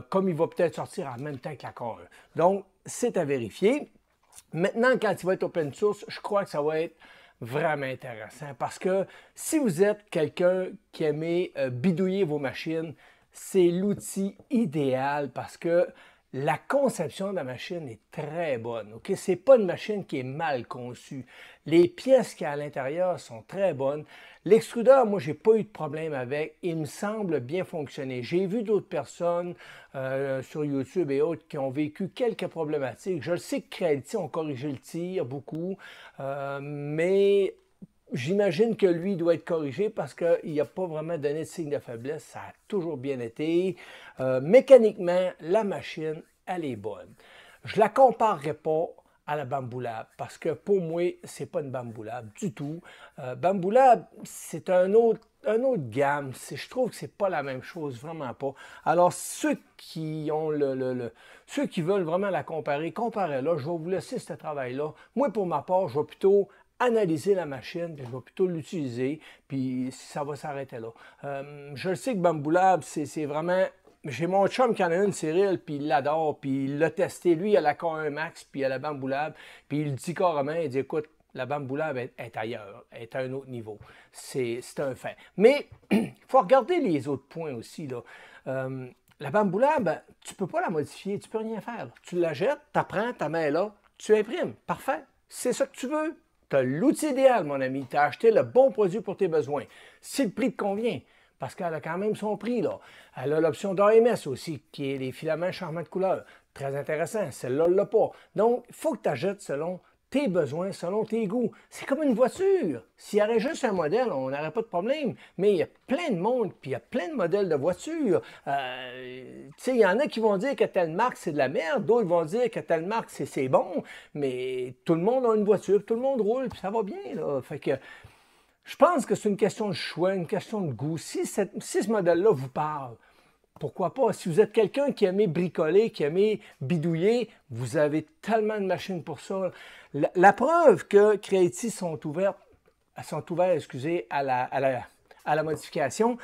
Comme il va peut-être sortir en même temps que la K1. Donc, c'est à vérifier. Maintenant, quand il va être open source, je crois que ça va être vraiment intéressant parce que si vous êtes quelqu'un qui aime bidouiller vos machines, c'est l'outil idéal parce que la conception de la machine est très bonne. Okay? Ce n'est pas une machine qui est mal conçue. Les pièces qu'il y a à l'intérieur sont très bonnes. L'extrudeur, moi, je n'ai pas eu de problème avec. Il me semble bien fonctionner. J'ai vu d'autres personnes sur YouTube et autres qui ont vécu quelques problématiques. Je le sais que Creality ont corrigé le tir beaucoup, mais j'imagine que lui doit être corrigé parce qu'il n'a pas vraiment donné de signe de faiblesse. Ça a toujours bien été. Mécaniquement, la machine, elle est bonne. Je ne la comparerai pas à la Bamboo Lab parce que pour moi, ce n'est pas une Bamboo Lab du tout. Bamboo Lab, c'est un autre gamme. Je trouve que c'est pas la même chose, vraiment pas. Alors, ceux qui veulent vraiment la comparer, comparez-la. Je vais vous laisser ce travail-là. Moi, pour ma part, je vais plutôt analyser la machine, puis je vais plutôt l'utiliser, puis ça va s'arrêter là. Je sais que Bamboo Lab, c'est vraiment j'ai mon chum qui en a une, Cyril, puis il l'adore, puis il l'a testé. Lui, il a la K1 Max, puis il a la Bamboo Lab, puis il dit carrément, il dit, écoute, la Bamboo Lab est ailleurs, est à un autre niveau. C'est un fait. Mais il faut regarder les autres points aussi, là. La Bamboo Lab, tu ne peux pas la modifier, tu ne peux rien faire. Tu la jettes, tu apprends, tu la mets là, tu imprimes. Parfait. C'est ça que tu veux. Tu as l'outil idéal, mon ami. Tu as acheté le bon produit pour tes besoins. Si le prix te convient, parce qu'elle a quand même son prix, là. Elle a l'option d'AMS aussi, qui est les filaments changement de couleur. Très intéressant. Celle-là, elle ne l'a pas. Donc, il faut que tu achètes selon tes besoins, selon tes goûts. C'est comme une voiture. S'il y avait juste un modèle, on n'aurait pas de problème. Mais il y a plein de monde, puis il y a plein de modèles de voitures. Tu sais, il y en a qui vont dire que telle marque, c'est de la merde. D'autres vont dire que telle marque, c'est bon. Mais tout le monde a une voiture, tout le monde roule, puis ça va bien, là. Fait que je pense que c'est une question de choix, une question de goût. Si ce modèle-là vous parle, pourquoi pas? Si vous êtes quelqu'un qui aimait bricoler, qui aimait bidouiller, vous avez tellement de machines pour ça. La preuve que Creative sont ouverts, excusez, à la modification,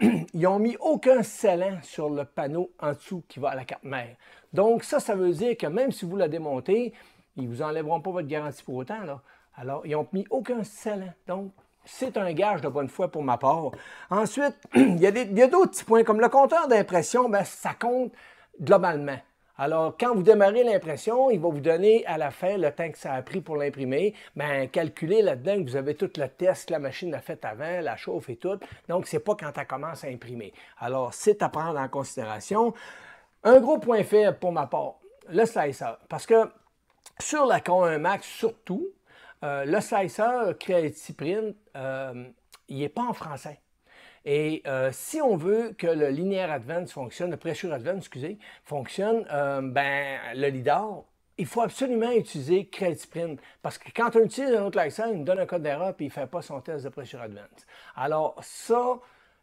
ils n'ont mis aucun scellant sur le panneau en dessous qui va à la carte mère. Donc ça veut dire que même si vous la démontez, ils ne vous enlèveront pas votre garantie pour autant, là. Alors, ils n'ont mis aucun scellant. Donc, c'est un gage de bonne foi pour ma part. Ensuite, il y a d'autres petits points, comme le compteur d'impression, bien, ça compte globalement. Alors, quand vous démarrez l'impression, il va vous donner à la fin le temps que ça a pris pour l'imprimer. Bien, calculez là-dedans que vous avez tout le test que la machine a fait avant, la chauffe et tout. Donc, ce n'est pas quand elle commence à imprimer. Alors, c'est à prendre en considération. Un gros point faible pour ma part, le slicer. Parce que sur la K1 Max, surtout, le slicer Creative Print, il n'est pas en français. Et si on veut que le Linear Advance fonctionne, le Pressure Advance, excusez, fonctionne, ben, le LIDAR, il faut absolument utiliser Creative Print. Parce que quand on utilise un autre license, il nous donne un code d'erreur et il ne fait pas son test de Pressure Advance. Alors ça,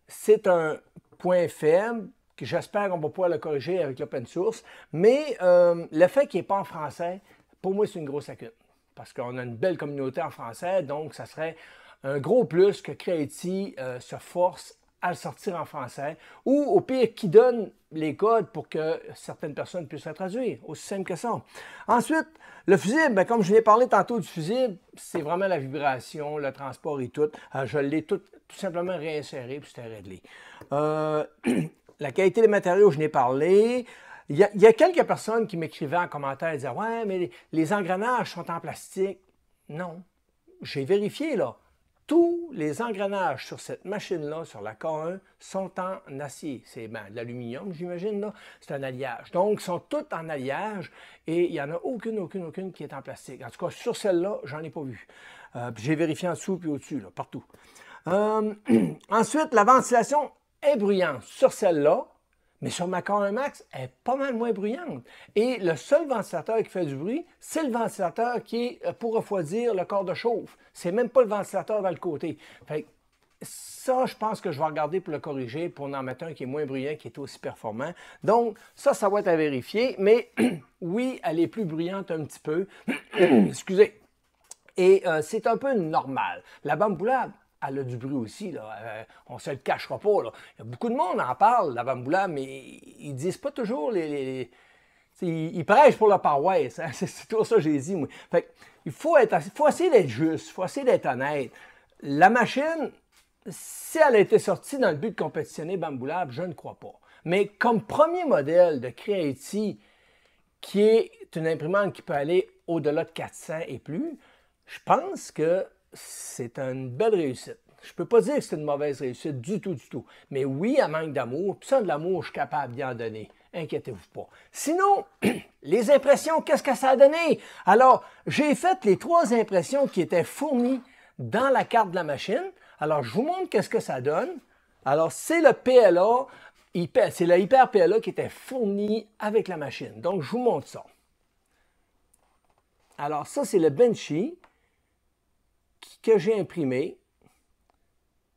c'est un point faible que j'espère qu'on va pouvoir le corriger avec l'open source. Mais le fait qu'il n'est pas en français, pour moi, c'est une grosse lacune. Parce qu'on a une belle communauté en français, donc ça serait un gros plus que Creative se force à le sortir en français, ou au pire, qui donne les codes pour que certaines personnes puissent le traduire. Aussi simple que ça. Ensuite, le fusible, bien, comme je l'ai parlé tantôt du fusible, c'est vraiment la vibration, le transport et tout. Je l'ai tout simplement réinséré, puis c'était réglé. La qualité des matériaux, je n'ai parlé. Il y a quelques personnes qui m'écrivaient en commentaire et disaient « Ouais, mais les engrenages sont en plastique. » Non. J'ai vérifié, là. Tous les engrenages sur cette machine-là, sur la K1, sont en acier. C'est ben, de l'aluminium, j'imagine, là. C'est un alliage. Donc, ils sont tous en alliage et il n'y en a aucune qui est en plastique. En tout cas, sur celle-là, j'en ai pas vu. J'ai vérifié en dessous puis au-dessus, là, partout. Ensuite, la ventilation est bruyante sur celle-là. Mais sur ma K1 Max, elle est pas mal moins bruyante. Et le seul ventilateur qui fait du bruit, c'est le ventilateur qui est pour refroidir le corps de chauffe. C'est même pas le ventilateur dans le côté. Fait que ça, je pense que je vais regarder pour le corriger, pour en mettre un qui est moins bruyant, qui est aussi performant. Donc, ça va être à vérifier. Mais oui, elle est plus bruyante un petit peu. Excusez. Et c'est un peu normal. La Bamboo Lab, elle a du bruit aussi, là. On ne se le cachera pas, là. Il y a beaucoup de monde en parle, la Bamboo Lab, mais ils ne disent pas toujours ils prêchent pour la paroisse, hein? C'est tout ça que j'ai dit, moi. Fait il faut essayer d'être juste, il faut essayer d'être honnête. La machine, si elle a été sortie dans le but de compétitionner Bamboo Lab, je ne crois pas. Mais comme premier modèle de Creative, qui est une imprimante qui peut aller au-delà de 400 et plus, je pense que c'est une belle réussite. Je ne peux pas dire que c'est une mauvaise réussite du tout. Mais oui, elle manque d'amour. Puis ça, de l'amour, je suis capable d'y en donner. Inquiétez-vous pas. Sinon, les impressions, qu'est-ce que ça a donné? Alors, j'ai fait les 3 impressions qui étaient fournies dans la carte de la machine. Alors, je vous montre qu'est-ce que ça donne. Alors, c'est le PLA, c'est le Hyper PLA qui était fourni avec la machine. Donc, je vous montre ça. Alors, ça, c'est le Benchy que j'ai imprimé.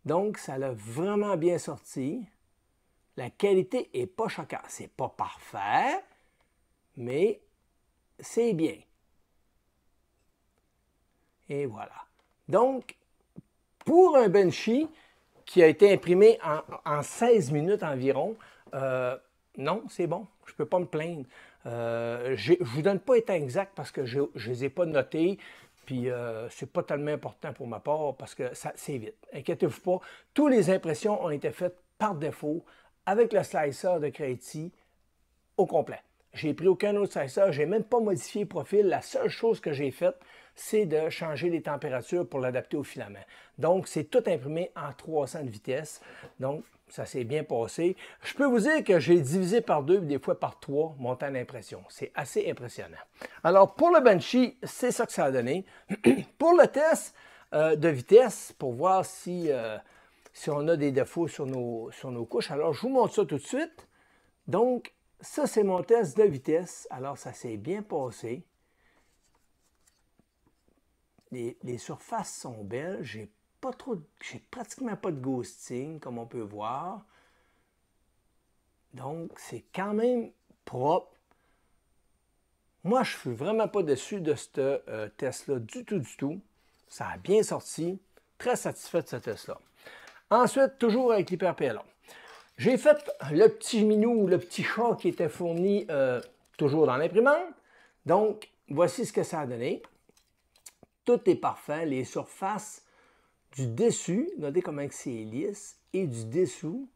Donc, ça l'a vraiment bien sorti. La qualité n'est pas choquante. C'est pas parfait, mais c'est bien. Et voilà. Donc, pour un Benchy qui a été imprimé en 16 minutes environ, non, c'est bon. Je ne peux pas me plaindre. Je ne vous donne pas les temps exacts parce que je ne les ai pas notés. Puis, c'est pas tellement important pour ma part parce que c'est vite. Inquiétez-vous pas. Toutes les impressions ont été faites par défaut avec le slicer de Creativity au complet. J'ai pris aucun autre slicer. Je n'ai même pas modifié le profil. La seule chose que j'ai faite, c'est de changer les températures pour l'adapter au filament. Donc, c'est tout imprimé en 300 de vitesse. Donc, ça s'est bien passé. Je peux vous dire que j'ai divisé par 2, des fois par 3 mon temps d'impression. C'est assez impressionnant. Alors, pour le Banshee, c'est ça que ça a donné. Pour le test de vitesse, pour voir si on a des défauts sur nos couches, alors je vous montre ça tout de suite. Donc, ça, c'est mon test de vitesse. Alors, ça s'est bien passé. Les surfaces sont belles. J'ai pratiquement pas de ghosting, comme on peut voir. Donc, c'est quand même propre. Moi, je ne suis vraiment pas déçu de ce test-là du tout. Ça a bien sorti. Très satisfait de ce test-là. Ensuite, toujours avec l'HyperPLA. J'ai fait le petit minou, le petit chat qui était fourni toujours dans l'imprimante. Donc, voici ce que ça a donné. Tout est parfait. Les surfaces du dessus, regardez comment c'est lisse, et du dessous,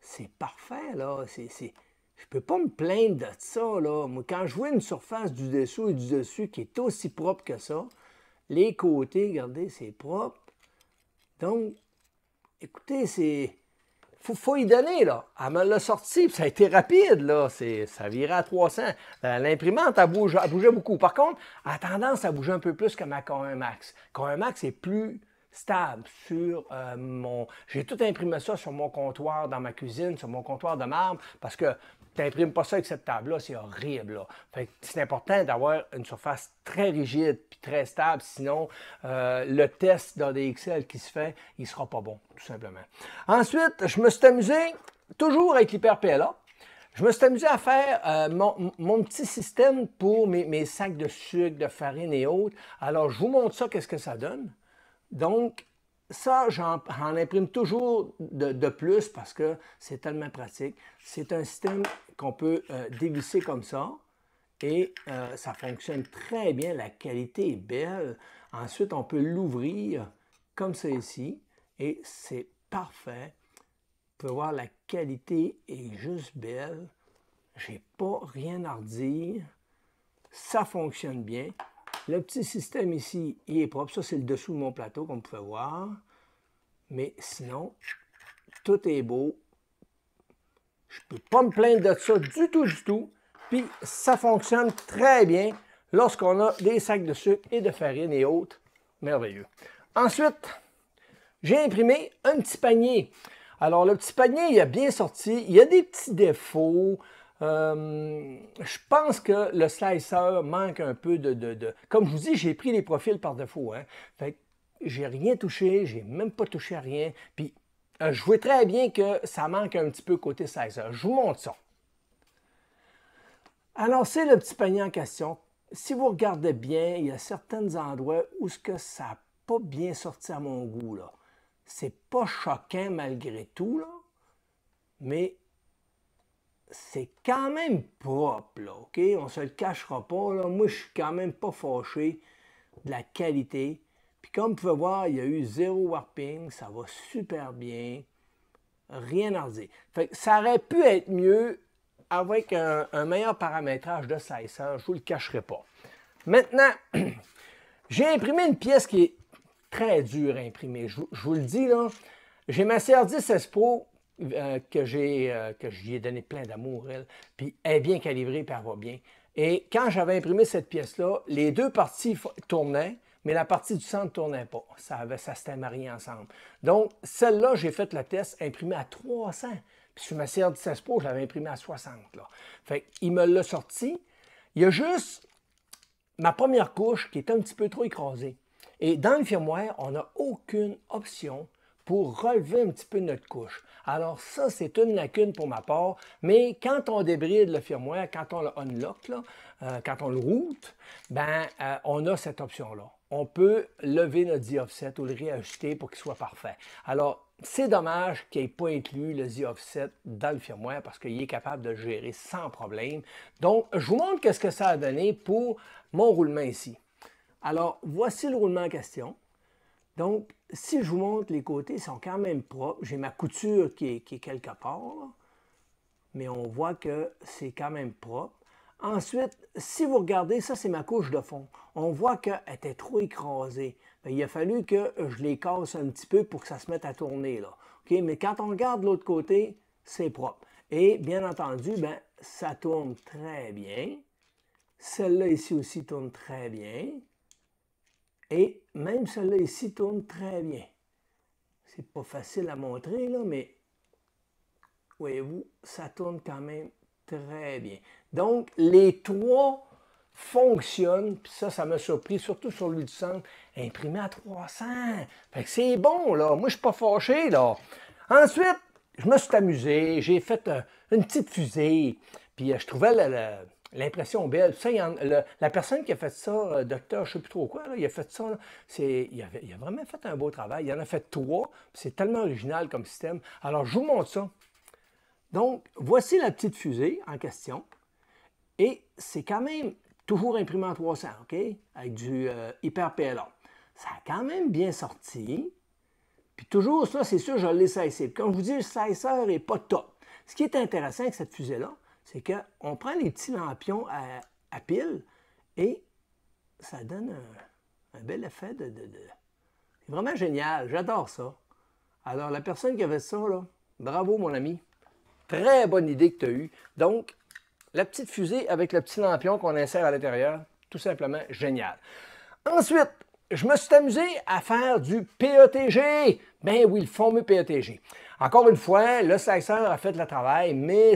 c'est parfait, là. Je ne peux pas me plaindre de ça, là. Moi, quand je vois une surface du dessous et du dessus qui est aussi propre que ça, les côtés, regardez, c'est propre. Donc, écoutez, c'est... Faut y donner, là. Elle me l'a sorti, puis ça a été rapide, là. Ça virait à 300. L'imprimante, elle bougeait beaucoup. Par contre, elle a tendance à bouger un peu plus que ma K1 Max. K1 Max est plus stable sur J'ai tout imprimé ça sur mon comptoir dans ma cuisine, sur mon comptoir de marbre, parce que tu n'imprimes pas ça avec cette table-là, c'est horrible, là. Fait que c'est important d'avoir une surface très rigide puis très stable, sinon le test d'ADXL qui se fait, il ne sera pas bon, tout simplement. Ensuite, je me suis amusé, toujours avec l'HyperPLA, je me suis amusé à faire mon petit système pour mes sacs de sucre, de farine et autres. Alors, je vous montre ça, qu'est-ce que ça donne. Donc, ça, j'en imprime toujours de plus parce que c'est tellement pratique. C'est un système qu'on peut dévisser comme ça et ça fonctionne très bien. La qualité est belle. Ensuite, on peut l'ouvrir comme ça ici et c'est parfait. Vous pouvez voir, la qualité est juste belle. J'ai pas rien à redire. Ça fonctionne bien. Le petit système ici, il est propre. Ça, c'est le dessous de mon plateau, comme vous pouvez voir. Mais sinon, tout est beau. Je ne peux pas me plaindre de ça du tout. Puis, ça fonctionne très bien lorsqu'on a des sacs de sucre et de farine et autres. Merveilleux. Ensuite, j'ai imprimé un petit panier. Alors, le petit panier, il a bien sorti. Il y a des petits défauts. Je pense que le slicer manque un peu Comme je vous dis, j'ai pris les profils par défaut. Hein. Fait que j'ai rien touché, j'ai même pas touché à rien. Puis, je vois très bien que ça manque un petit peu côté slicer. Je vous montre ça. Alors, c'est le petit panier en question. Si vous regardez bien, il y a certains endroits où ce que ça n'a pas bien sorti à mon goût, là. C'est pas choquant malgré tout, là, mais c'est quand même propre, là, OK? On ne se le cachera pas, là. Moi, je suis quand même pas fâché de la qualité. Puis comme vous pouvez voir, il y a eu 0 warping, ça va super bien. Rien à redire. Fait que ça aurait pu être mieux avec un meilleur paramétrage de slicer, je ne vous le cacherai pas. Maintenant, j'ai imprimé une pièce qui est très dure à imprimer. Je vous le dis, là, j'ai ma CR10 S Pro que j'y ai donné plein d'amour, elle. Puis elle est bien calibrée, puis elle va bien. Et quand j'avais imprimé cette pièce-là, les deux parties tournaient, mais la partie du centre ne tournait pas. Ça s'était marié ensemble. Donc, celle-là, j'ai fait le test imprimé à 300. Puis sur ma CR10 S Pro, je l'avais imprimé à 60. Là. Fait qu'il me l'a sorti. Il y a juste ma première couche qui est un petit peu trop écrasée. Et dans le firmware, on n'a aucune option pour relever un petit peu notre couche. Alors ça, c'est une lacune pour ma part, mais quand on débride le firmware, quand on le unlock, là, quand on le route, ben, on a cette option-là. on peut lever notre Z-Offset ou le réajuster pour qu'il soit parfait. Alors, c'est dommage qu'il n'ait pas inclus le Z-Offset dans le firmware parce qu'il est capable de le gérer sans problème. Donc, je vous montre qu'est-ce que ça a donné pour mon roulement ici. Alors, voici le roulement en question. Donc, si je vous montre, les côtés sont quand même propres. J'ai ma couture qui est quelque part, là, mais on voit que c'est quand même propre. Ensuite, si vous regardez, ça c'est ma couche de fond. On voit qu'elle était trop écrasée. Bien, il a fallu que je les casse un petit peu pour que ça se mette à tourner là. Okay? Mais quand on regarde de l'autre côté, c'est propre. Et bien entendu, ben, ça tourne très bien. Celle-là ici aussi tourne très bien. Et même celle-là ici tourne très bien. C'est pas facile à montrer là, mais voyez-vous, ça tourne quand même très bien. Donc, les trois fonctionnent, puis ça m'a surpris, surtout sur lui du centre, imprimé à 300. Fait que c'est bon, là. Moi, je suis pas fâché, là. Ensuite, je me suis amusé, j'ai fait une petite fusée, puis je trouvais l'impression belle. Ça, la personne qui a fait ça, docteur, je ne sais plus trop quoi, là, il a fait ça, là, il a vraiment fait un beau travail. Il en a fait trois, c'est tellement original comme système. Alors, je vous montre ça. Donc, voici la petite fusée en question. Et c'est quand même toujours imprimé en 300, OK? Avec du Hyper PLA. Ça a quand même bien sorti. Puis toujours, ça, c'est sûr, je l'ai saissé. Comme je vous dis, le saisseur n'est pas top. Ce qui est intéressant avec cette fusée-là, c'est qu'on prend les petits lampions à pile et ça donne un bel effet de... C'est vraiment génial. J'adore ça. Alors, la personne qui avait ça, là, bravo, mon ami. Très bonne idée que tu as eue. Donc, la petite fusée avec le petit lampion qu'on insère à l'intérieur, tout simplement génial. Ensuite, je me suis amusé à faire du PETG. Ben oui, le fameux PETG. Encore une fois, le slicer a fait le travail, mais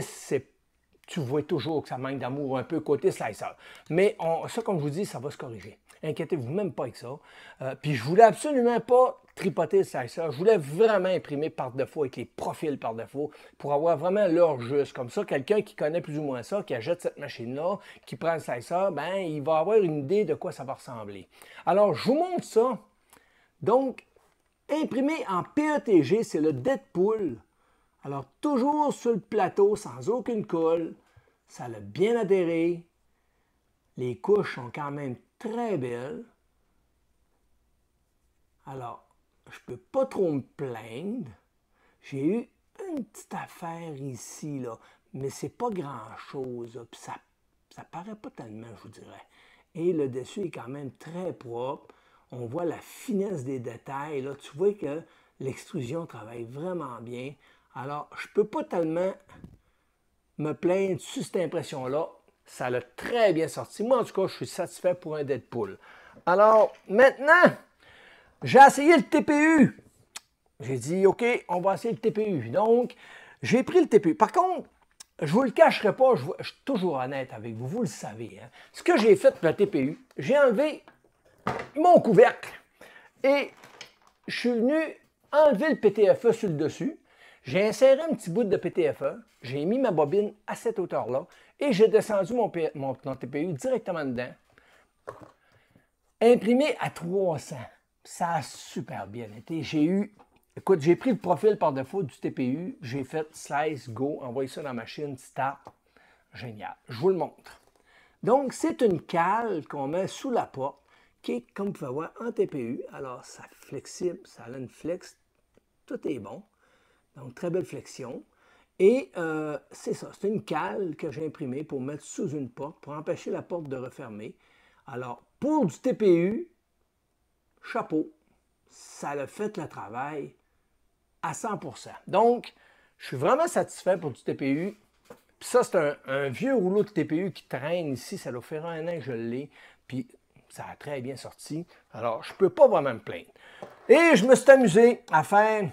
tu vois toujours que ça manque d'amour un peu côté slicer. Mais ça, comme je vous dis, ça va se corriger. Inquiétez-vous même pas avec ça. Puis je voulais absolument pas tripoter le slicer. Je voulais vraiment imprimer par défaut avec les profils par défaut pour avoir vraiment l'heure juste. Comme ça, quelqu'un qui connaît plus ou moins ça, qui achète cette machine-là, qui prend le slicer, ben il va avoir une idée de quoi ça va ressembler. Alors, je vous montre ça. Donc, imprimé en PETG, c'est le Deadpool. Alors, toujours sur le plateau, sans aucune colle. Ça l'a bien adhéré. Les couches sont quand même très belles. Alors, je ne peux pas trop me plaindre. J'ai eu une petite affaire ici, là, mais c'est pas grand-chose. Puis ça paraît pas tellement, je vous dirais. Et le dessus est quand même très propre. On voit la finesse des détails. Là. Tu vois que l'extrusion travaille vraiment bien. Alors, je ne peux pas tellement me plaindre sur cette impression-là. Ça l'a très bien sorti. Moi, en tout cas, je suis satisfait pour un Deadpool. Alors, maintenant, j'ai essayé le TPU. J'ai dit, OK, on va essayer le TPU. Donc, j'ai pris le TPU. Par contre, je ne vous le cacherai pas, je suis toujours honnête avec vous, vous le savez. Hein. Ce que j'ai fait pour le TPU, j'ai enlevé mon couvercle et je suis venu enlever le PTFE sur le dessus. J'ai inséré un petit bout de PTFE, j'ai mis ma bobine à cette hauteur-là et j'ai descendu mon TPU directement dedans. Imprimé à 300. Ça a super bien été. Écoute, j'ai pris le profil par défaut du TPU, j'ai fait slice, go, envoyé ça dans la machine, start. Génial. Je vous le montre. Donc, c'est une cale qu'on met sous la porte qui est, comme vous pouvez voir, en TPU. Alors, c'est flexible, ça a une flex, tout est bon. Donc, très belle flexion. Et c'est ça, c'est une cale que j'ai imprimée pour mettre sous une porte, pour empêcher la porte de refermer. Alors, pour du TPU, chapeau, ça a fait le travail à 100%. Donc, je suis vraiment satisfait pour du TPU. Puis ça, c'est un vieux rouleau de TPU qui traîne ici. Ça doit faire un an que je l'ai. Puis ça a très bien sorti. Alors, je ne peux pas vraiment me plaindre. Et je me suis amusé à faire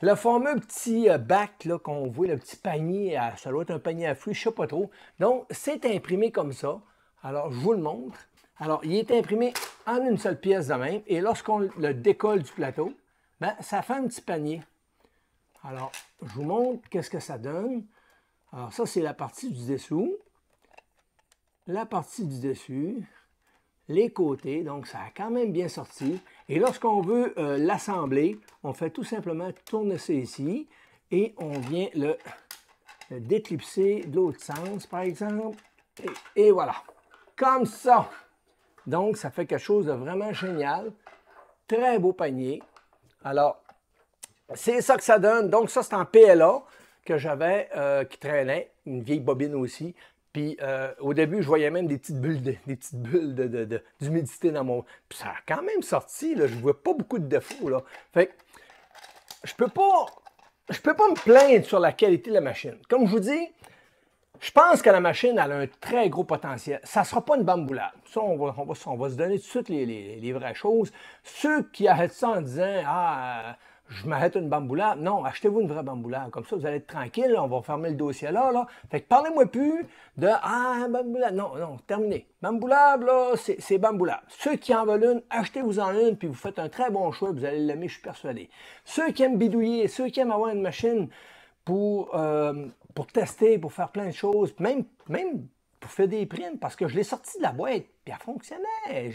le fameux petit bac qu'on voit, le petit panier. Ça doit être un panier à fruits, je ne sais pas trop. Donc, c'est imprimé comme ça. Alors, je vous le montre. Alors, il est imprimé en une seule pièce de même. Et lorsqu'on le décolle du plateau, ben, ça fait un petit panier. Alors, je vous montre qu'est-ce que ça donne. Alors, ça, c'est la partie du dessous. La partie du dessus. les côtés, donc ça a quand même bien sorti. Et lorsqu'on veut l'assembler, on fait tout simplement tourner ça ici et on vient le déclipser de l'autre sens, par exemple. Et voilà, comme ça. Donc, ça fait quelque chose de vraiment génial. Très beau panier. Alors, c'est ça que ça donne. Donc, ça, c'est en PLA que j'avais, qui traînait, une vieille bobine aussi. Puis, au début, je voyais même des petites bulles d'humidité dans mon... Puis, ça a quand même sorti, là. Je ne vois pas beaucoup de défauts, là. Fait que, je peux pas me plaindre sur la qualité de la machine. Comme je vous dis, je pense que la machine elle a un très gros potentiel. Ça ne sera pas une bamboulable. Ça, on va se donner tout de suite les vraies choses. Ceux qui arrêtent ça en disant « Ah, je m'arrête une bamboulable », non, achetez-vous une vraie bamboulable. Comme ça, vous allez être tranquille. On va fermer le dossier là. Fait que parlez-moi plus de « Ah, bamboulable ». Non, non, terminé. Bamboulable, là, c'est bamboulable. Ceux qui en veulent une, achetez-vous-en une, puis vous faites un très bon choix. Vous allez l'aimer, je suis persuadé. Ceux qui aiment bidouiller, ceux qui aiment avoir une machine pour tester, pour faire plein de choses, même pour faire des prints, parce que je l'ai sorti de la boîte, puis elle fonctionnait.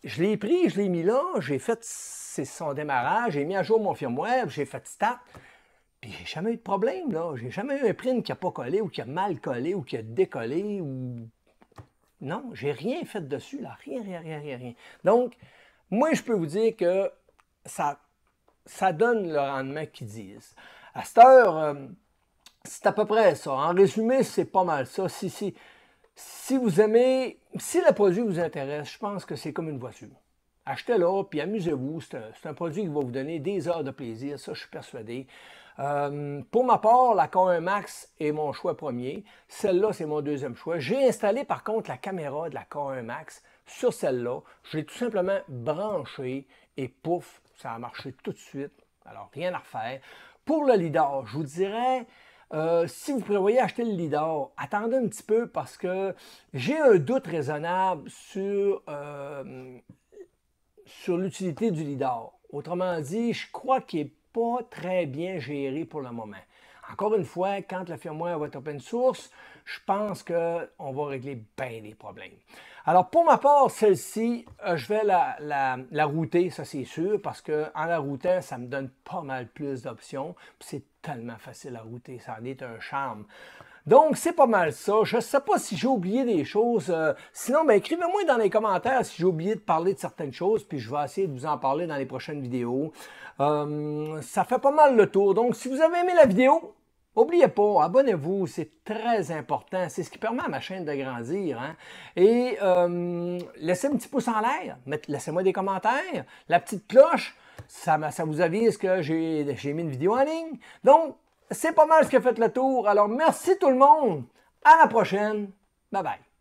Je l'ai pris, je l'ai mis là, j'ai fait son démarrage, j'ai mis à jour mon firmware, j'ai fait start, puis j'ai jamais eu de problème, là. J'ai jamais eu un print qui n'a pas collé, ou qui a mal collé, ou qui a décollé, ou... Non, j'ai rien fait dessus, là. Rien. Donc, moi, je peux vous dire que ça donne le rendement qu'ils disent. À cette heure, c'est à peu près ça. En résumé, c'est pas mal ça. Si vous aimez, si le produit vous intéresse, je pense que c'est comme une voiture. Achetez-la, puis amusez-vous. C'est un produit qui va vous donner des heures de plaisir, ça, je suis persuadé. Pour ma part, la K1 Max est mon choix premier. Celle-là, c'est mon deuxième choix. J'ai installé, par contre, la caméra de la K1 Max sur celle-là. Je l'ai tout simplement branchée et pouf, ça a marché tout de suite. Alors, rien à refaire. Pour le lidar, je vous dirais... si vous prévoyez acheter le lidar, attendez un petit peu parce que j'ai un doute raisonnable sur l'utilité du lidar. Autrement dit, je crois qu'il n'est pas très bien géré pour le moment. Encore une fois, quand la firmware va être open source, je pense qu'on va régler bien des problèmes. Alors, pour ma part, celle-ci, je vais la router, ça c'est sûr, parce qu'en la routant, ça me donne pas mal plus d'options. C'est tellement facile à router, ça en est un charme. Donc, c'est pas mal ça. Je ne sais pas si j'ai oublié des choses. Sinon, ben, écrivez-moi dans les commentaires si j'ai oublié de parler de certaines choses, puis je vais essayer de vous en parler dans les prochaines vidéos. Ça fait pas mal le tour. Donc, si vous avez aimé la vidéo, n'oubliez pas, abonnez-vous, c'est très important. C'est ce qui permet à ma chaîne de grandir. Hein? Et laissez un petit pouce en l'air, laissez-moi des commentaires. La petite cloche, ça vous avise que j'ai mis une vidéo en ligne. Donc, c'est pas mal ce qui a fait le tour. Alors, merci tout le monde. À la prochaine. Bye bye.